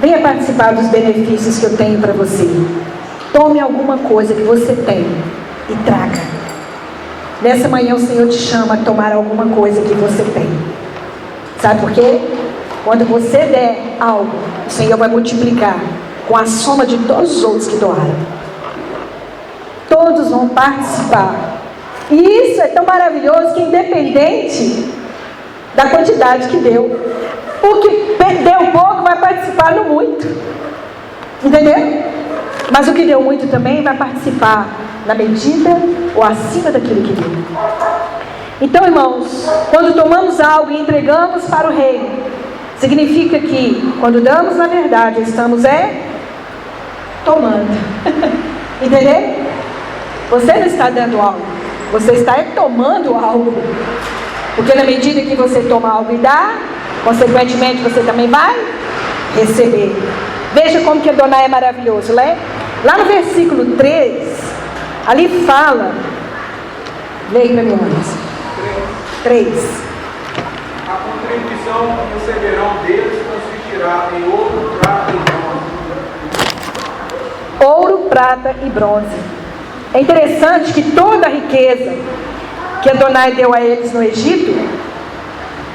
S1: Venha participar dos benefícios que eu tenho para você. Tome alguma coisa que você tem e traga. Nessa manhã o Senhor te chama a tomar alguma coisa que você tem. Sabe por quê? Quando você der algo, o Senhor vai multiplicar com a soma de todos os outros que doaram. Todos vão participar. E isso é tão maravilhoso que independente da quantidade que deu, o que deu pouco vai participar no muito. Entendeu? Mas o que deu muito também vai participar na medida ou acima daquilo que deu. Então, irmãos, quando tomamos algo e entregamos para o reino, significa que quando damos na verdade, estamos tomando. Entendeu? Você não está dando algo, você está tomando algo. Porque na medida que você toma algo e dá, consequentemente você também vai receber. Veja como que Adonai é maravilhoso, né? Lá no versículo 3, ali fala, leia para mim, irmãos. 3.
S2: A contribuição que receberão deles consistirá em ouro, prata e bronze.
S1: Ouro, prata e bronze. É interessante que toda a riqueza que Adonai deu a eles no Egito,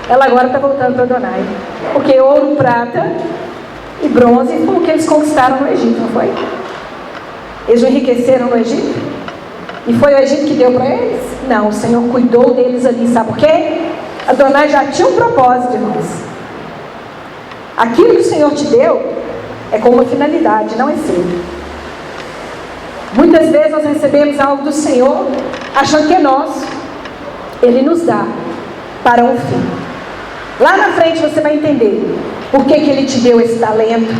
S1: ela agora está voltando para Adonai. Porque ouro, prata e bronze foi o que eles conquistaram no Egito, não foi? Eles não enriqueceram no Egito? E foi o Egito que deu para eles? Não, o Senhor cuidou deles ali, sabe por quê? Adonai já tinha um propósito, irmãos. Aquilo que o Senhor te deu é com uma finalidade, não é seu. Muitas vezes nós recebemos algo do Senhor achando que é nosso. Ele nos dá para um fim. Lá na frente você vai entender por que Ele te deu esse talento,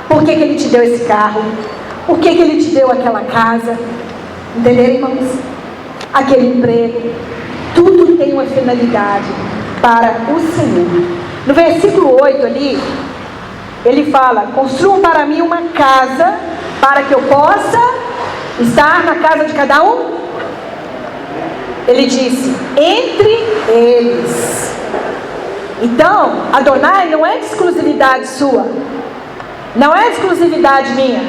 S1: por que Ele te deu esse carro, por que Ele te deu aquela casa. Entenderam, irmãos? Aquele emprego. Tudo tem uma finalidade para o Senhor. No versículo 8 ali, ele fala: construam para mim uma casa para que eu possa estar na casa de cada um. Ele disse, entre eles. Então, Adonai não é de exclusividade sua, não é de exclusividade minha.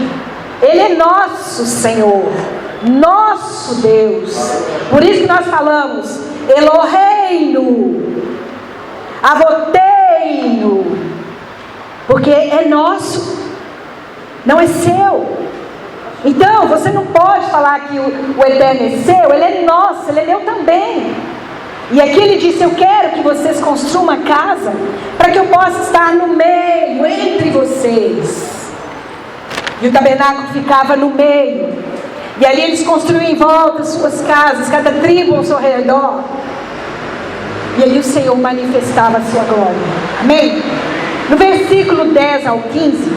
S1: Ele é nosso Senhor, nosso Deus. Por isso que nós falamos Eloheinu, Avoteinu, porque é nosso, não é seu. Então, você não pode falar que o Eterno é seu, Ele é nosso, Ele é meu também. E aqui Ele disse, eu quero que vocês construam uma casa, para que eu possa estar no meio, entre vocês. E o tabernáculo ficava no meio. E ali eles construíam em volta suas casas, cada tribo ao seu redor. E ali o Senhor manifestava a sua glória. Amém? No versículo 10 ao 15,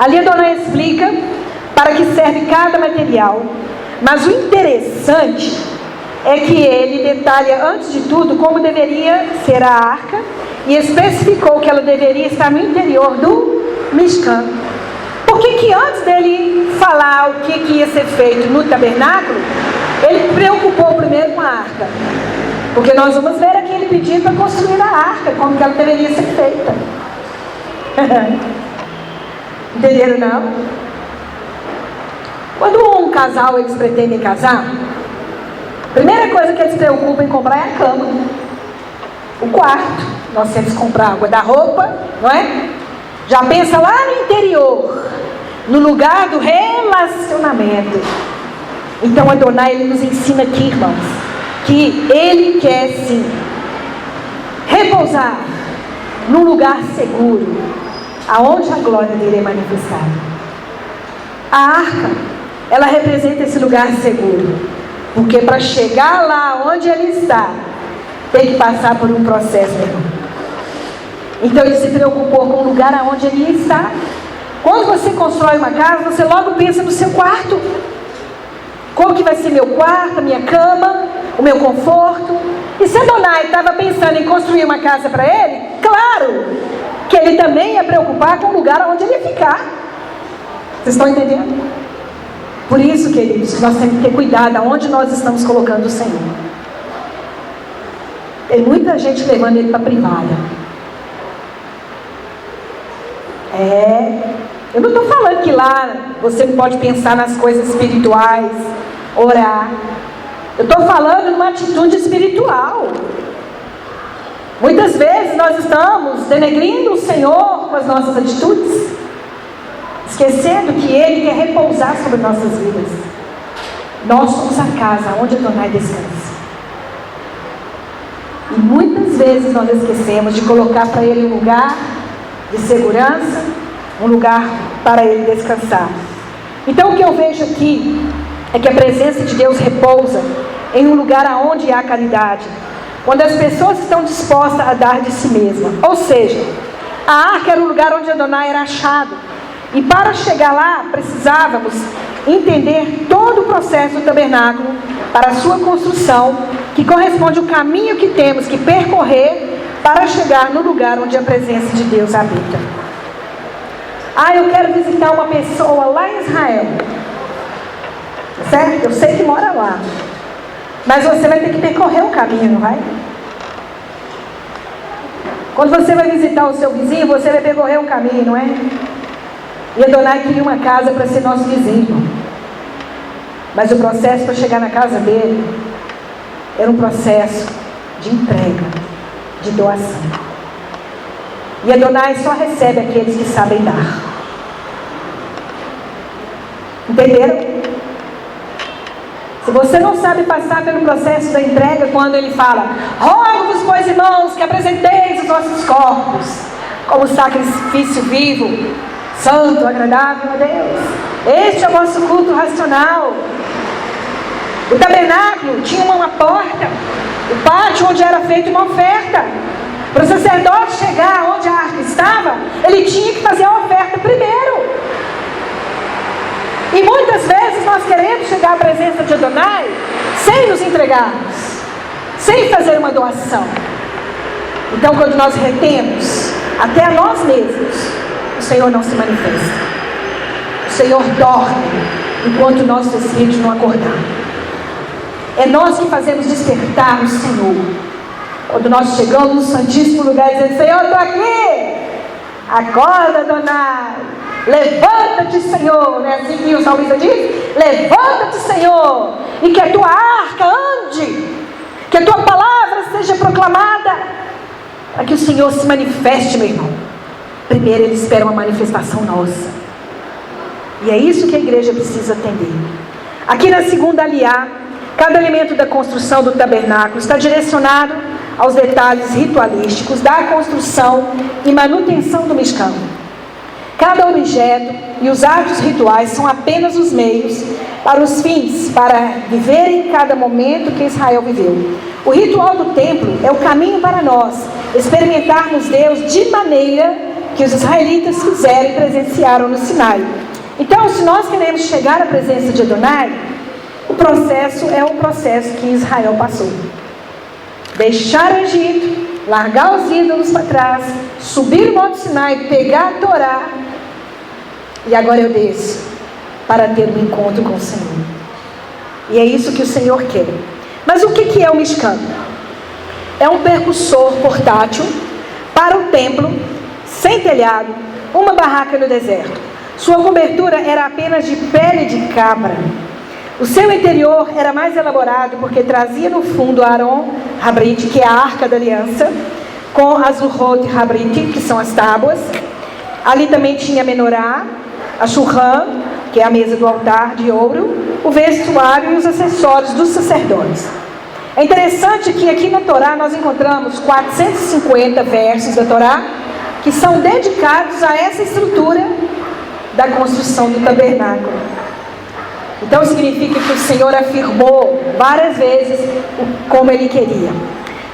S1: ali Adonai explica para que serve cada material. Mas o interessante é que ele detalha antes de tudo como deveria ser a arca e especificou que ela deveria estar no interior do Mishkan. Por que antes dele falar o que ia ser feito no tabernáculo, Ele preocupou primeiro com a arca, porque nós vamos ver aqui ele pedindo para construir a arca, como que ela deveria ser feita. Entenderam não? Quando um casal eles pretendem casar, a primeira coisa que eles se preocupam em comprar é a cama, o quarto. Nós temos que comprar guarda-roupa, não é? Já pensa lá no interior, no lugar do relacionamento. Então Adonai ele nos ensina aqui, irmãos, que ele quer sim repousar num lugar seguro, aonde a glória dele é manifestada. A arca, ela representa esse lugar seguro, porque para chegar lá onde ele está, tem que passar por um processo, meu irmão. Então ele se preocupou com o lugar aonde ele ia estar. Quando você constrói uma casa, você logo pensa no seu quarto. Como que vai ser meu quarto, a minha cama, o meu conforto. E se Adonai estava pensando em construir uma casa para ele, claro que ele também ia preocupar com o lugar onde ele ia ficar. Vocês estão entendendo? Por isso, queridos, nós temos que ter cuidado aonde nós estamos colocando o Senhor. Tem muita gente levando ele para a privada. Eu não estou falando que lá você não pode pensar nas coisas espirituais, orar. Eu estou falando numa atitude espiritual. Muitas vezes nós estamos denegrindo o Senhor com as nossas atitudes, esquecendo que Ele quer repousar sobre nossas vidas. Nós somos a casa onde Adonai descansa. E muitas vezes nós esquecemos de colocar para Ele um lugar de segurança, um lugar para Ele descansar. Então o que eu vejo aqui é que a presença de Deus repousa em um lugar onde há caridade, quando as pessoas estão dispostas a dar de si mesmas. Ou seja, a arca era o lugar onde Adonai era achado, e para chegar lá precisávamos entender todo o processo do tabernáculo para a sua construção, que corresponde ao caminho que temos que percorrer para chegar no lugar onde a presença de Deus habita. Eu quero visitar uma pessoa lá em Israel, certo? Eu sei que mora lá, mas você vai ter que percorrer o caminho, não vai? Quando você vai visitar o seu vizinho, você vai percorrer um caminho, não é? E Adonai queria uma casa para ser nosso vizinho, mas o processo para chegar na casa dele era um processo de entrega, de doação. E Adonai só recebe aqueles que sabem dar. Entenderam? Se você não sabe passar pelo processo da entrega, quando ele fala: rogo-vos, pois, irmãos, que apresenteis os vossos corpos como sacrifício vivo, santo, agradável a Deus. Este é o vosso culto racional. O tabernáculo tinha uma porta, o pátio onde era feita uma oferta. Para o sacerdote chegar onde a arca estava, ele tinha que fazer a oferta primeiro. E muitas vezes nós queremos chegar à presença de Adonai sem nos entregarmos, sem fazer uma doação. Então, quando nós retemos até a nós mesmos, o Senhor não se manifesta. O Senhor dorme enquanto o nosso espírito não acordar. É nós que fazemos despertar o Senhor. Quando nós chegamos no santíssimo lugar e dizemos: Senhor, eu estou aqui. Acorda, Adonai. Levanta-te, Senhor. Não é assim que o salmista diz? Levanta-te, Senhor, e que a tua arca ande, que a tua palavra seja proclamada, para que o Senhor se manifeste, meu irmão. Primeiro ele espera uma manifestação nossa, e é isso que a igreja precisa atender. Aqui na segunda aliá, cada elemento da construção do tabernáculo está direcionado aos detalhes ritualísticos da construção e manutenção do Mishkan. Cada objeto e os atos rituais são apenas os meios para os fins, para viverem cada momento que Israel viveu. O ritual do templo é o caminho para nós experimentarmos Deus de maneira que os israelitas fizeram e presenciaram no Sinai. Então, se nós queremos chegar à presença de Adonai, o processo é o processo que Israel passou. Deixar o Egito, largar os ídolos para trás, subir o Monte Sinai, pegar a Torá, e agora eu desço para ter um encontro com o Senhor. E é isso que o Senhor quer. Mas o que é o Mishkan? É um percussor portátil para o templo, sem telhado, uma barraca no deserto. Sua cobertura era apenas de pele de cabra. O seu interior era mais elaborado porque trazia no fundo Aron Habrit, que é a Arca da Aliança, com as Luhot Habrit, que são as tábuas. Ali também tinha a menorá, a Shulchan, que é a mesa do altar de ouro, o vestuário e os acessórios dos sacerdotes. É interessante que aqui na Torá nós encontramos 450 versos da Torá que são dedicados a essa estrutura da construção do tabernáculo. Então significa que o Senhor afirmou várias vezes como Ele queria.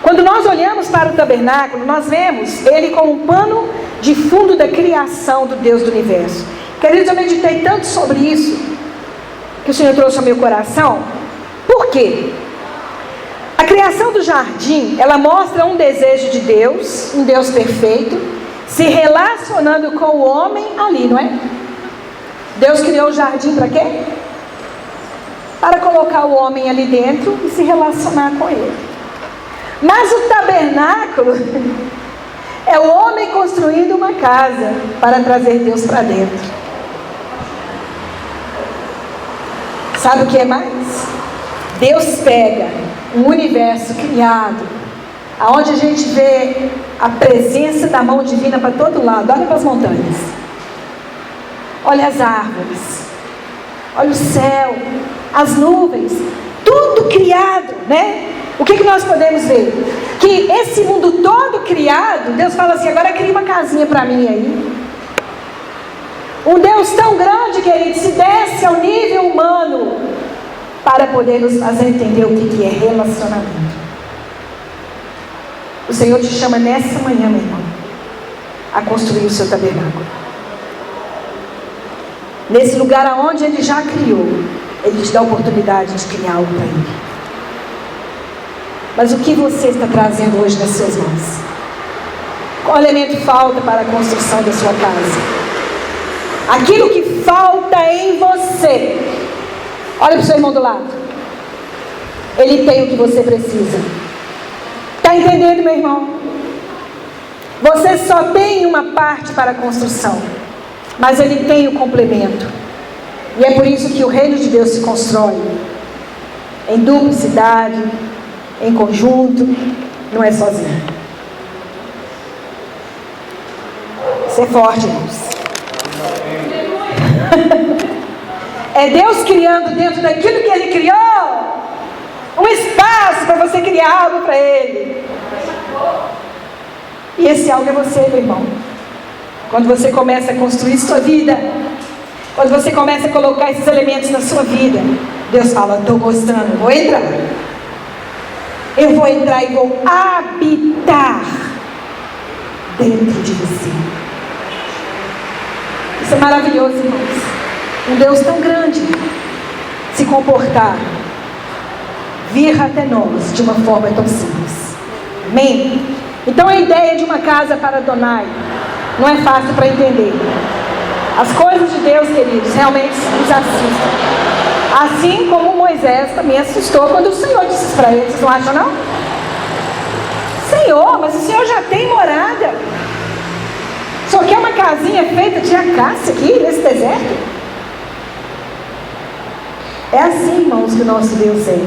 S1: Quando nós olhamos para o tabernáculo, nós vemos ele como um pano de fundo da criação do Deus do universo. Queridos, eu meditei tanto sobre isso, que o Senhor trouxe ao meu coração. Por quê? A criação do jardim, ela mostra um desejo de Deus, um Deus perfeito, se relacionando com o homem ali, não é? Deus criou o jardim para quê? Para colocar o homem ali dentro e se relacionar com ele. Mas o tabernáculo é o homem construindo uma casa para trazer Deus para dentro. Sabe o que é mais? Deus pega um universo criado, aonde a gente vê a presença da mão divina para todo lado. Olha para as montanhas, olha as árvores, olha o céu, as nuvens, tudo criado, né? O que nós podemos ver? Que esse mundo todo criado, Deus fala assim: agora cria uma casinha para mim aí. Um Deus tão grande, querido, se desce ao nível humano para poder nos fazer entender o que é relacionamento. O Senhor te chama nessa manhã, meu irmão, a construir o seu tabernáculo. Nesse lugar aonde Ele já criou, Ele te dá a oportunidade de criar algo para Ele. Mas o que você está trazendo hoje nas suas mãos? Qual elemento falta para a construção da sua casa? Aquilo que falta em você. Olha para o seu irmão do lado. Ele tem o que você precisa. Está entendendo, meu irmão? Você só tem uma parte para a construção, mas ele tem o complemento. E é por isso que o reino de Deus se constrói em duplicidade, em conjunto, não é sozinho. Isso é forte, irmãos. É Deus criando dentro daquilo que Ele criou um espaço para você criar algo para Ele. E esse algo é você, meu irmão. Quando você começa a construir sua vida, quando você começa a colocar esses elementos na sua vida, Deus fala: estou gostando, vou entrar. Eu vou entrar e vou habitar dentro de você. Isso é maravilhoso, irmãos. Um Deus tão grande se comportar, vir até nós de uma forma tão simples. Amém? Então a ideia de uma casa para Adonai não é fácil para entender. As coisas de Deus, queridos, realmente nos assustam. Assim como Moisés também assustou quando o Senhor disse isso para ele. Vocês não acham, não? Senhor, mas o Senhor já tem morada. Só quer uma casinha feita de acácia aqui nesse deserto? É assim, irmãos, que o nosso Deus é.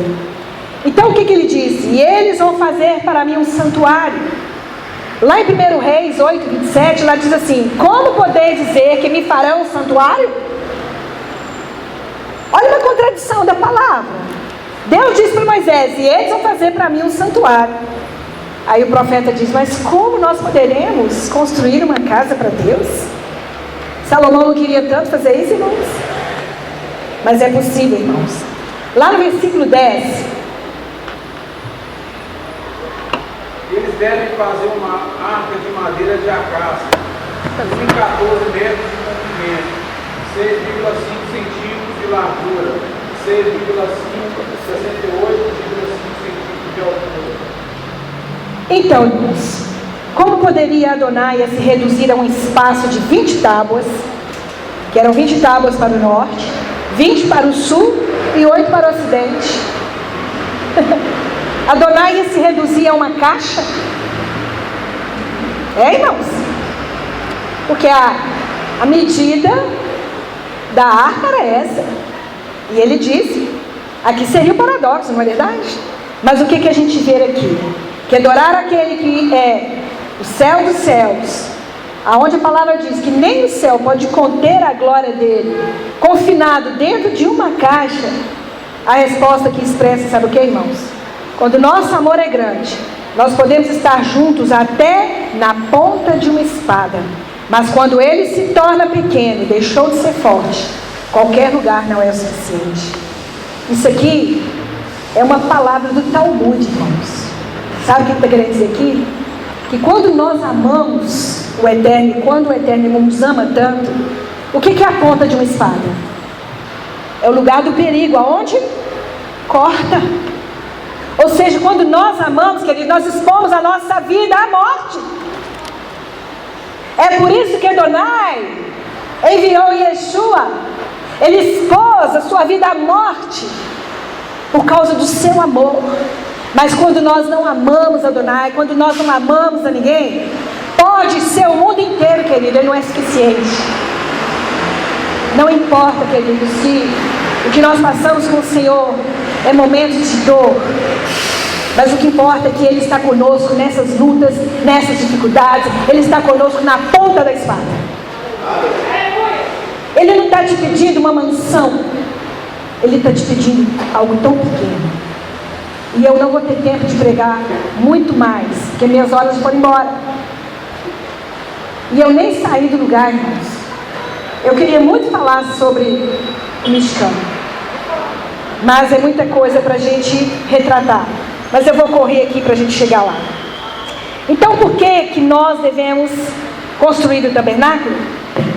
S1: Então o que ele disse? E eles vão fazer para mim um santuário. Lá em 1 Reis 8, 27, lá diz assim: como podeis dizer que me farão um santuário? Olha uma contradição da palavra. Deus disse para Moisés: e eles vão fazer para mim um santuário. Aí o profeta diz: mas como nós poderemos construir uma casa para Deus? Salomão não queria tanto fazer isso, irmãos? Mas é possível, irmãos. Lá no versículo 10,
S2: eles devem fazer uma arca de madeira de acácia, com 14 metros de comprimento, 6,5 centímetros de largura, 68,5 centímetros de altura.
S1: Então, irmãos, como poderia Adonai se reduzir a um espaço de 20 tábuas, que eram 20 tábuas para o norte, 20 para o sul e 8 para o ocidente. Adonai ia se reduzir a uma caixa? Irmãos? Porque a medida da arca era essa. E ele disse, aqui seria o paradoxo, não é verdade? Mas o que a gente vê aqui? Que adorar aquele que é o céu dos céus, aonde a palavra diz que nem o céu pode conter a glória dele, confinado dentro de uma caixa, a resposta que expressa, sabe o que, irmãos? Quando o nosso amor é grande, nós podemos estar juntos até na ponta de uma espada, mas quando ele se torna pequeno, deixou de ser forte, qualquer lugar não é o suficiente. Isso aqui é uma palavra do Talmud, irmãos. Sabe o que está querendo dizer aqui? Que quando nós amamos o Eterno, e quando o Eterno nos ama tanto, o que é a ponta de uma espada? É o lugar do perigo, aonde? Corta. Ou seja, quando nós amamos, querido, nós expomos a nossa vida à morte. É por isso que Adonai enviou Yeshua. Ele expôs a sua vida à morte por causa do seu amor. Mas quando nós não amamos Adonai, quando nós não amamos a ninguém, pode ser o mundo inteiro, querido, ele não é suficiente. Não importa, querido, se o que nós passamos com o Senhor é momentos de dor, mas o que importa é que Ele está conosco nessas lutas, nessas dificuldades. Ele está conosco na ponta da espada. Ele não está te pedindo uma mansão, Ele está te pedindo algo tão pequeno. E eu não vou ter tempo de pregar muito mais, porque minhas horas foram embora. E eu nem saí do lugar, irmãos. Eu queria muito falar sobre o mexicano, mas é muita coisa para a gente retratar. Mas eu vou correr aqui para a gente chegar lá. Então, por que nós devemos construir o tabernáculo?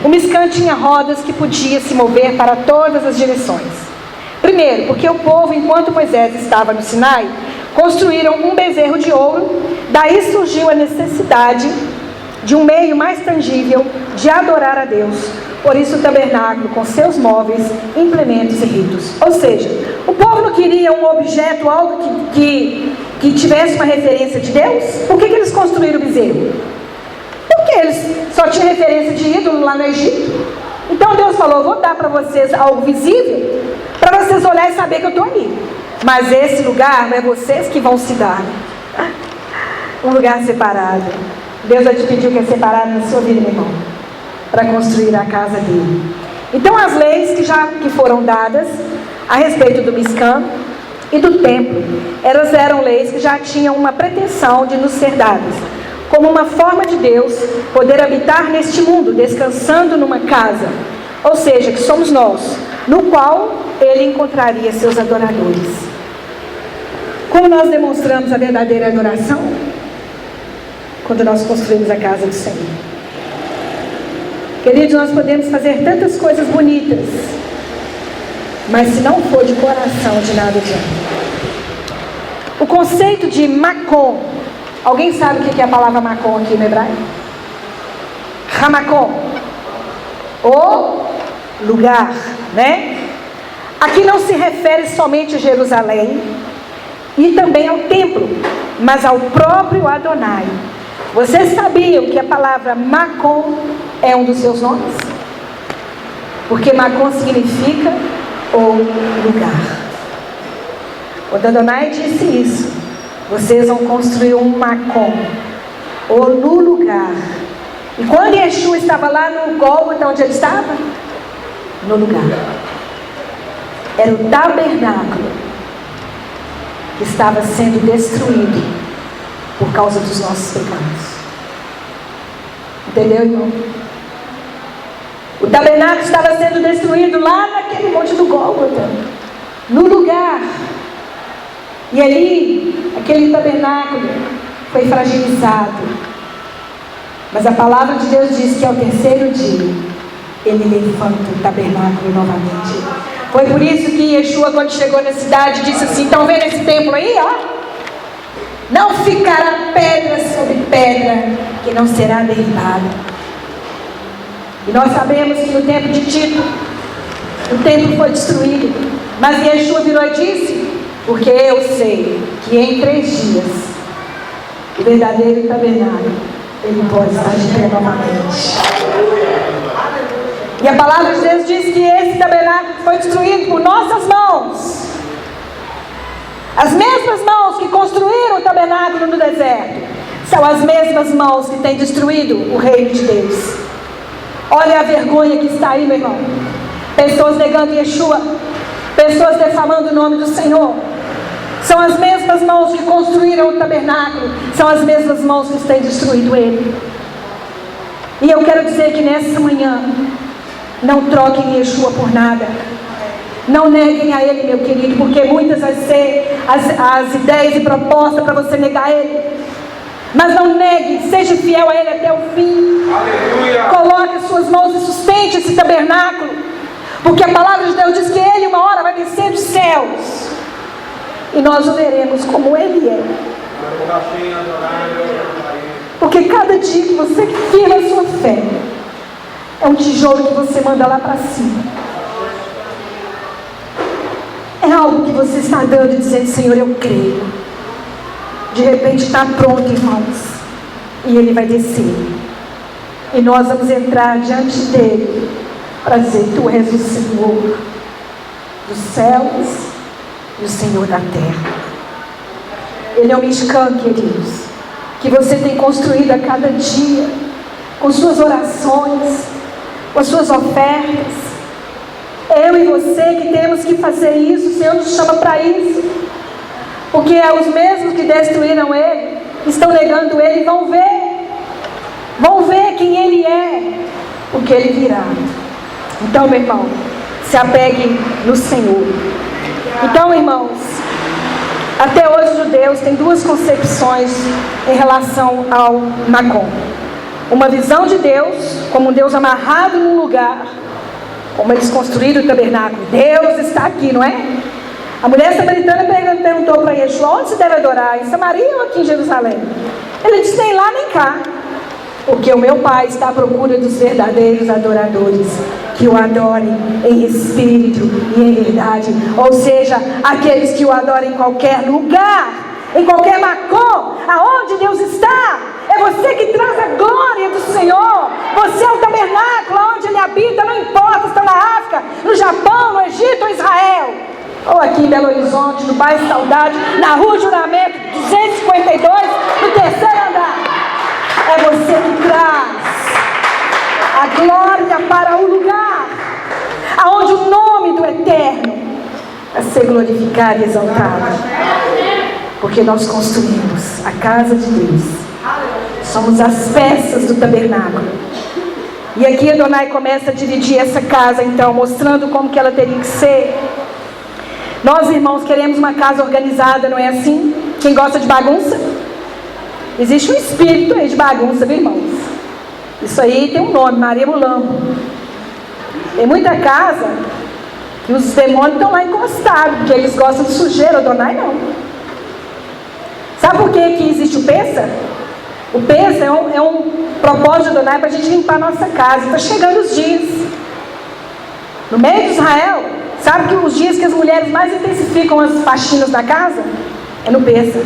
S1: O Mishkan tinha rodas que podia se mover para todas as direções. Primeiro, porque o povo, enquanto Moisés estava no Sinai, construíram um bezerro de ouro. Daí surgiu a necessidade de um meio mais tangível de adorar a Deus. Por isso o tabernáculo, com seus móveis, implementos e ritos. Ou seja, o povo não queria um objeto, algo que tivesse uma referência de Deus. Por que eles construíram o bezerro? Porque eles só tinham referência de ídolo lá no Egito. Então Deus falou, vou dar para vocês algo visível, para vocês olharem e saber que eu estou ali. Mas esse lugar não é vocês que vão se dar. Um lugar separado. Deus já te pediu que é separado na sua vida, meu irmão, para construir a casa dele. Então as leis que foram dadas a respeito do Mishkan e do templo, elas eram leis que já tinham uma pretensão de nos ser dadas, como uma forma de Deus poder habitar neste mundo, descansando numa casa, ou seja, que somos nós, no qual Ele encontraria seus adoradores. Como nós demonstramos a verdadeira adoração? Quando nós construímos a casa do Senhor. Queridos, nós podemos fazer tantas coisas bonitas, mas se não for de coração, de nada adianta. O conceito de Makom, alguém sabe o que é a palavra Makom aqui no hebraico? Hamakom, o lugar, né? Aqui não se refere somente a Jerusalém e também ao templo, mas ao próprio Adonai. Vocês sabiam que a palavra Makom é um dos seus nomes? Porque Makom significa o lugar. Quando Adonai disse isso, vocês vão construir um Makom, ou no lugar. E quando Yeshua estava lá no Gólgota, onde ele estava? No lugar. Era o tabernáculo que estava sendo destruído por causa dos nossos pecados. Entendeu, irmão? O tabernáculo estava sendo destruído lá naquele monte do Gólgota, no lugar. E ali, aquele tabernáculo foi fragilizado. Mas a palavra de Deus diz que ao terceiro dia, Ele levanta o tabernáculo novamente. Foi por isso que Yeshua, quando chegou na cidade, disse assim, estão vendo esse templo aí, ó? Não ficará pedra sobre pedra que não será derribada. E nós sabemos que no tempo de Tito, o templo foi destruído. Mas Yeshua virou e disse: porque eu sei que em 3 dias o verdadeiro tabernáculo ele pode estar de pé novamente. E a palavra de Deus diz que esse tabernáculo foi destruído por nossas mãos. As mesmas mãos que construíram o tabernáculo no deserto são as mesmas mãos que têm destruído o reino de Deus. Olha a vergonha que está aí, meu irmão. Pessoas negando Yeshua, pessoas defamando o nome do Senhor. São as mesmas mãos que construíram o tabernáculo, são as mesmas mãos que têm destruído ele. E eu quero dizer que nessa manhã, não troquem Yeshua por nada. Não neguem a ele, meu querido, porque muitas vai ser as ideias e propostas para você negar ele. Mas não negue, seja fiel a ele até o fim.
S2: Aleluia.
S1: Coloque as suas mãos e sustente esse tabernáculo, porque a palavra de Deus diz que ele uma hora vai descer dos céus e nós o veremos como ele é. Porque cada dia que você firma a sua fé é um tijolo que você manda lá para cima. É algo que você está dando e dizendo: Senhor, eu creio. De repente está pronto, irmãos, e ele vai descer. E nós vamos entrar diante dele para dizer: Tu és o Senhor dos céus e o Senhor da terra. Ele é o Mishkan, queridos, que você tem construído a cada dia, com suas orações, com as suas ofertas. Eu e você que temos que fazer isso. O Senhor nos chama para isso, porque os mesmos que destruíram ele, estão negando ele, vão ver quem ele é, porque ele virá. Então, meu irmão, se apegue no Senhor. Então, irmãos, até hoje os judeus têm 2 concepções em relação ao Magom. Uma visão de Deus como um Deus amarrado num lugar, como eles construíram o tabernáculo. Deus está aqui, não é? A mulher samaritana perguntou para Yeshua: onde se deve adorar? Em Samaria ou aqui em Jerusalém? Ele disse: nem lá nem cá, porque o meu Pai está à procura dos verdadeiros adoradores, que o adorem em espírito e em verdade. Ou seja, aqueles que o adoram em qualquer lugar, em qualquer macom, aonde Deus está. É você que traz a glória do Senhor. Você é o tabernáculo onde Ele habita. Não importa se está na África, no Japão, no Egito ou Israel, ou aqui em Belo Horizonte, no bairro Saudade, na rua Juramento 252, no 3º andar. É você que traz a glória para o lugar aonde o nome do Eterno vai ser glorificado e exaltado. Porque nós construímos a casa de Deus. Somos as peças do tabernáculo. E aqui Adonai começa a dividir essa casa, então, mostrando como que ela teria que ser. Nós, irmãos, queremos uma casa organizada, não é assim? Quem gosta de bagunça? Existe um espírito aí de bagunça, viu, irmãos? Isso aí tem um nome, Maria Mulambo. Tem muita casa que os demônios estão lá encostados, porque eles gostam de sujeira. Adonai não. Sabe por que existe o Pêssar? O Pêssar é um propósito de Adonai para a gente limpar a nossa casa. Está chegando os dias. No meio de Israel, sabe que os dias que as mulheres mais intensificam as faxinas da casa? É no Pêssar.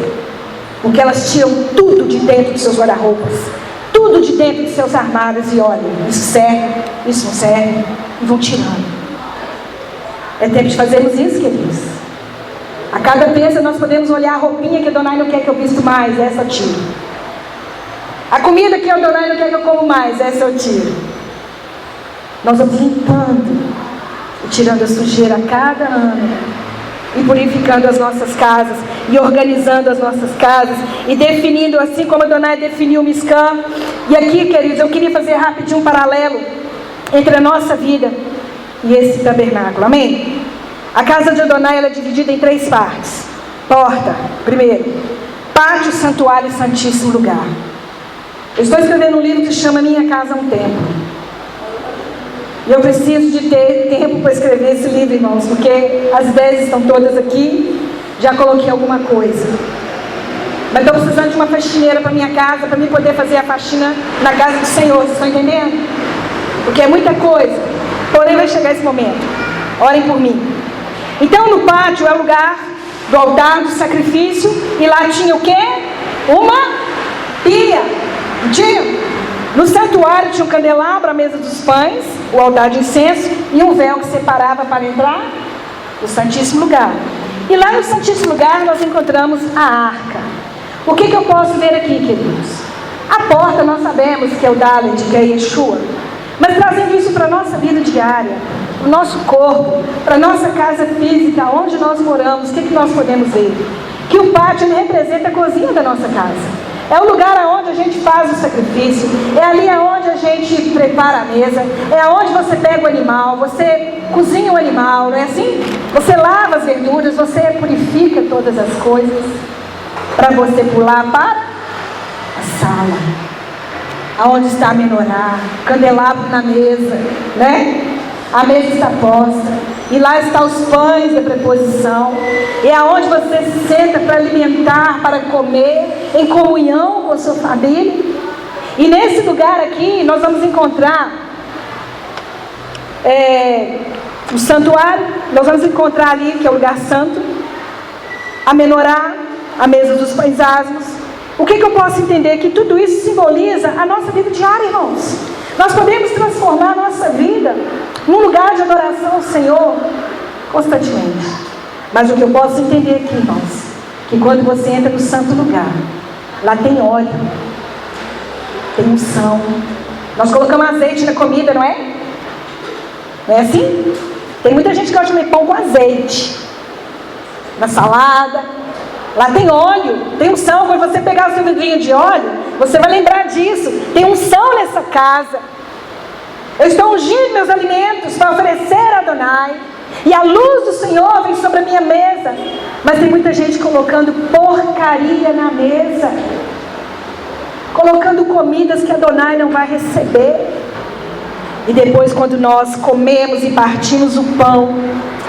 S1: Porque elas tiram tudo de dentro dos seus guarda-roupas, tudo de dentro dos seus armários, e olham: isso serve, isso não serve, e vão tirando. É tempo de fazermos isso, queridos. A cada peça nós podemos olhar a roupinha que Adonai não quer que eu visto mais, essa eu tiro. A comida que Adonai não quer que eu como mais, essa eu tiro. Nós vamos limpando e tirando a sujeira a cada ano, e purificando as nossas casas, e organizando as nossas casas, e definindo, assim como Adonai definiu o Mishkan. E aqui, queridos, eu queria fazer rapidinho um paralelo entre a nossa vida e esse tabernáculo, amém? A casa de Adonai, ela é dividida em 3 partes. Porta, primeiro. Pátio, santuário e santíssimo lugar. Eu estou escrevendo um livro que se chama Minha Casa é um Templo. E eu preciso de ter tempo para escrever esse livro, irmãos, porque as ideias estão todas aqui. Já coloquei alguma coisa. Mas estou precisando de uma faxineira para minha casa, para mim poder fazer a faxina na casa do Senhor. Vocês estão entendendo? Porque é muita coisa. Porém vai chegar esse momento. Orem por mim. Então no pátio é o lugar do altar do sacrifício, e lá tinha o quê? Uma pia. Não tinha? No santuário tinha um candelabro, a mesa dos pães, o altar de incenso e um véu que separava para entrar no Santíssimo Lugar. E lá no Santíssimo Lugar nós encontramos a arca. O que eu posso ver aqui, queridos? A porta nós sabemos que é o Dalet, que é Yeshua. Mas trazendo isso para a nossa vida diária, para o nosso corpo, para a nossa casa física, onde nós moramos, o que nós podemos ver? Que o pátio ele representa a cozinha da nossa casa. É o lugar onde a gente faz o sacrifício. É ali onde a gente prepara a mesa. É onde você pega o animal, você cozinha o animal, não é assim? Você lava as verduras, você purifica todas as coisas para você pular para a sala, aonde está a menorá, o candelabro na mesa, né? A mesa está posta. E lá estão os pães da preposição. É aonde você se senta para alimentar, para comer, em comunhão com a sua família. E nesse lugar aqui, nós vamos encontrar o santuário. Nós vamos encontrar ali, que é o lugar santo, a menorá, a mesa dos pães asmos. O que eu posso entender? Que tudo isso simboliza a nossa vida diária, irmãos. Nós podemos transformar a nossa vida num lugar de adoração ao Senhor constantemente. Mas o que eu posso entender aqui, irmãos, que quando você entra no santo lugar, lá tem óleo, tem unção. Nós colocamos azeite na comida, não é? Não é assim? Tem muita gente que gosta de comer pão com azeite na salada. Lá tem óleo, tem unção. Quando você pegar o seu vidrinho de óleo, você vai lembrar disso. Tem unção nessa casa. Eu estou ungindo meus alimentos para oferecer a Adonai. E a luz do Senhor vem sobre a minha mesa. Mas tem muita gente colocando porcaria na mesa, colocando comidas que Adonai não vai receber. E depois, quando nós comemos e partimos o pão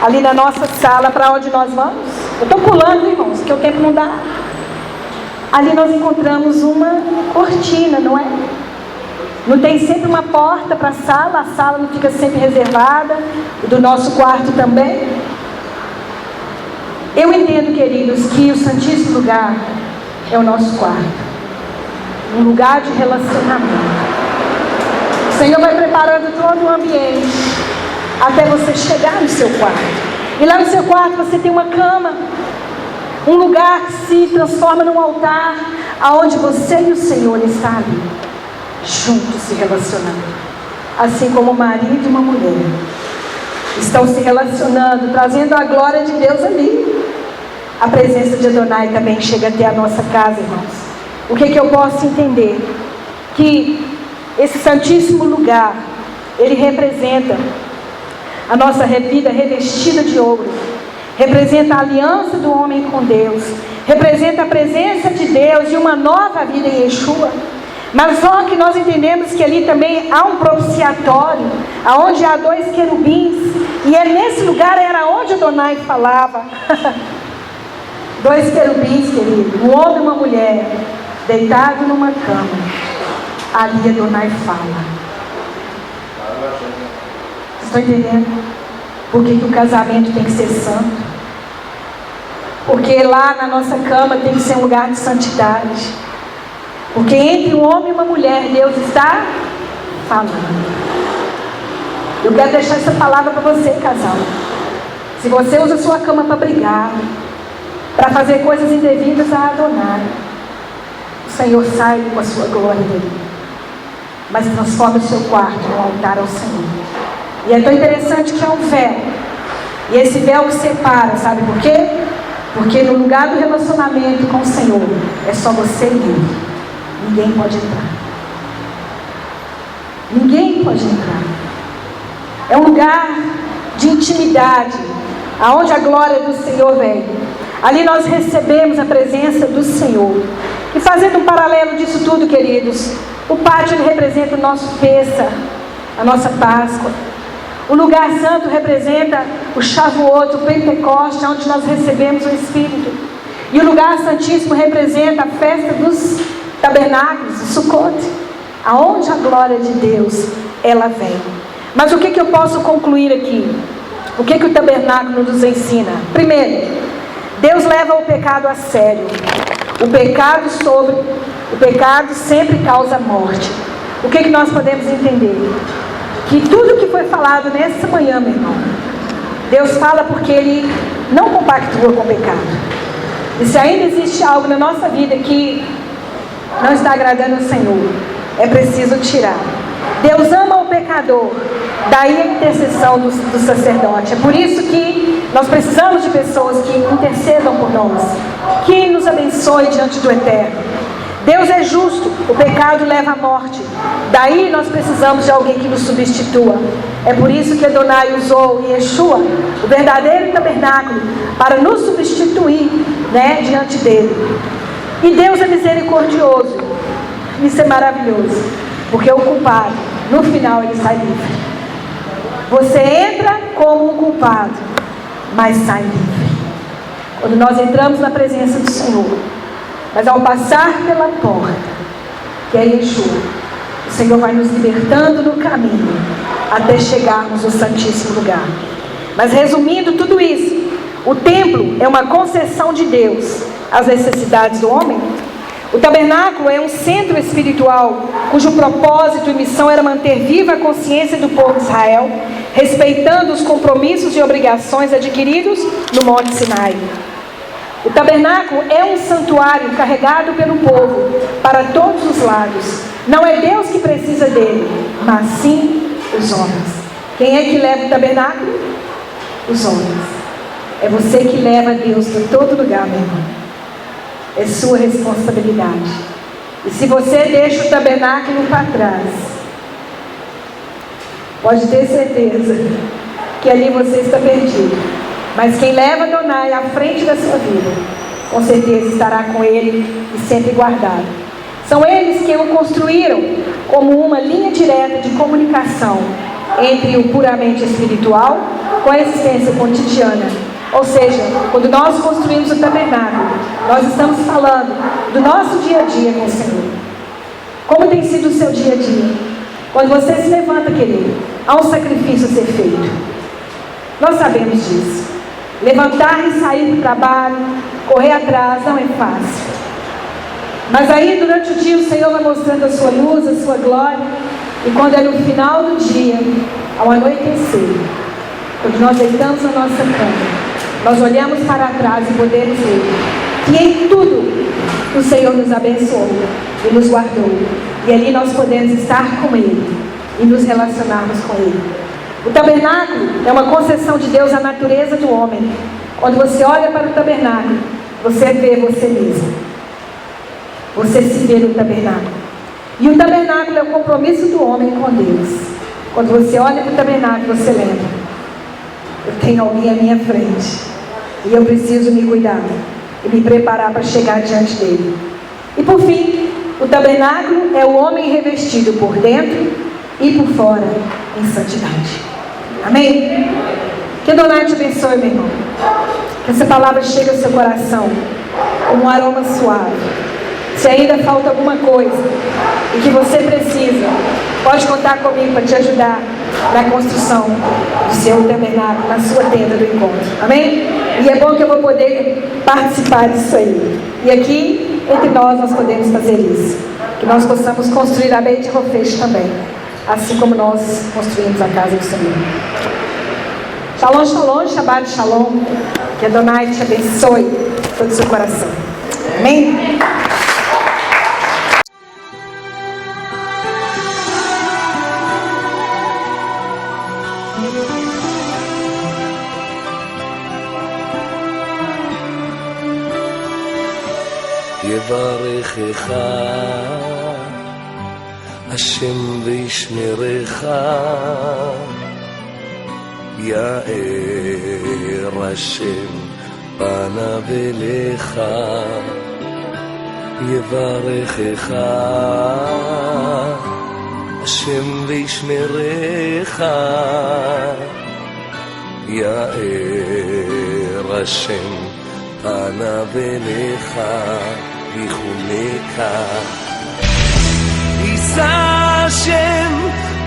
S1: ali na nossa sala, para onde nós vamos? Eu estou pulando, irmãos, porque o tempo não dá. Ali nós encontramos uma cortina, não é? Não tem sempre uma porta para a sala não fica sempre reservada, do nosso quarto também. Eu entendo, queridos, que o Santíssimo Lugar é o nosso quarto, um lugar de relacionamento. O Senhor vai preparando todo o ambiente até você chegar no seu quarto. E lá no seu quarto você tem uma cama, um lugar que se transforma num altar, aonde você e o Senhor estão ali, juntos se relacionando. Assim como um marido e uma mulher estão se relacionando, trazendo a glória de Deus ali. A presença de Adonai também chega até a nossa casa, irmãos. O que eu posso entender? Que esse santíssimo lugar, ele representa a nossa vida revestida de ouro, representa a aliança do homem com Deus, representa a presença de Deus e uma nova vida em Yeshua. Mas só que nós entendemos que ali também há um propiciatório, aonde há 2 querubins, e é nesse lugar era onde Adonai falava. 2 querubins, querido, um homem e uma mulher, deitado numa cama. Ali Adonai fala. Estão entendendo? Por que o casamento tem que ser santo? Porque lá na nossa cama tem que ser um lugar de santidade. Porque entre um homem e uma mulher, Deus está falando. Eu quero deixar essa palavra para você, casal. Se você usa a sua cama para brigar, para fazer coisas indevidas a Adonai, o Senhor sai com a sua glória dele, mas transforma o seu quarto num altar ao Senhor. E é tão interessante que é um véu, e esse véu que separa, sabe por quê? Porque no lugar do relacionamento com o Senhor é só você e ele. Ninguém pode entrar. Ninguém pode entrar. É um lugar de intimidade, aonde a glória do Senhor vem. Ali nós recebemos a presença do Senhor. E fazendo um paralelo disso tudo, queridos, o pátio ele representa o nosso Pêssar, a nossa Páscoa. O lugar santo representa o Shavuot, o Pentecoste, onde nós recebemos o Espírito. E o lugar santíssimo representa a festa dos tabernáculos, o Sukkot, aonde a glória de Deus, ela vem. Mas o que eu posso concluir aqui? O que o tabernáculo nos ensina? Primeiro, Deus leva o pecado a sério. O pecado sempre causa morte. O que nós podemos entender? Que tudo que foi falado nessa manhã, meu irmão, Deus fala porque Ele não compactua com o pecado. E se ainda existe algo na nossa vida que não está agradando ao Senhor, é preciso tirar. Deus ama o pecador, daí a intercessão do sacerdote. É por isso que nós precisamos de pessoas que intercedam por nós, que nos abençoe diante do Eterno. Deus é justo, o pecado leva à morte, daí nós precisamos de alguém que nos substitua. É por isso que Adonai usou Yeshua, o verdadeiro tabernáculo, para nos substituir, diante dele. E Deus é misericordioso. Isso é maravilhoso, porque o culpado, no final, ele sai livre. Você entra como um culpado, mas sai livre. Quando nós entramos na presença do Senhor, mas ao passar pela porta, que é Yeshua, o Senhor vai nos libertando no caminho, até chegarmos no Santíssimo Lugar. Mas resumindo tudo isso, o templo é uma concessão de Deus às necessidades do homem. O tabernáculo é um centro espiritual, cujo propósito e missão era manter viva a consciência do povo de Israel, respeitando os compromissos e obrigações adquiridos no Monte Sinai. O tabernáculo é um santuário carregado pelo povo para todos os lados. Não é Deus que precisa dele, mas sim os homens. Quem é que leva o tabernáculo? Os homens. É você que leva Deus para todo lugar, meu irmão. É sua responsabilidade. E se você deixa o tabernáculo para trás, pode ter certeza que ali você está perdido. Mas quem leva Adonai à frente da sua vida, com certeza estará com ele e sempre guardado. São eles que o construíram como uma linha direta de comunicação entre o puramente espiritual com a existência cotidiana. Ou seja, quando nós construímos o tabernáculo, nós estamos falando do nosso dia a dia com o Senhor. Como tem sido o seu dia a dia? Quando você se levanta, querido, há um sacrifício a ser feito. Nós sabemos disso. Levantar e sair do trabalho, correr atrás, não é fácil. Mas aí, durante o dia, o Senhor vai mostrando a sua luz, a sua glória. E quando é no final do dia, ao anoitecer, quando nós deitamos na nossa cama, nós olhamos para trás e podemos ver que em tudo o Senhor nos abençoou e nos guardou. E ali nós podemos estar com Ele e nos relacionarmos com Ele. O tabernáculo é uma concessão de Deus à natureza do homem. Quando você olha para o tabernáculo, você vê você mesmo. Você se vê no tabernáculo. E o tabernáculo é o compromisso do homem com Deus. Quando você olha para o tabernáculo, você lembra: eu tenho alguém à minha frente e eu preciso me cuidar e me preparar para chegar diante dele. E por fim, o tabernáculo é o homem revestido por dentro e por fora em santidade. Amém? Que Adonai te abençoe, meu irmão. Que essa palavra chegue ao seu coração como um aroma suave. Se ainda falta alguma coisa e que você precisa, pode contar comigo para te ajudar na construção do seu tabernáculo, na sua tenda do encontro. Amém? E é bom que eu vou poder participar disso aí. E aqui, entre nós podemos fazer isso. Que nós possamos construir a Beit Hofesh também, assim como nós construímos a casa do Senhor. Shalom, shalom, Shabbat shalom. Que Adonai te abençoe todo o seu coração. Amém?
S3: יברכך השם וישמרך, יאר השם פניו אליך, יברכך השם וישמרך, יאר השם פניו אליך ויחונך. יישא השם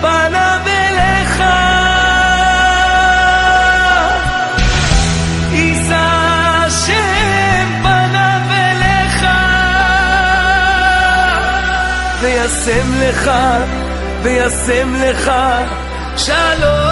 S3: פניו אליך וישם לך שלום.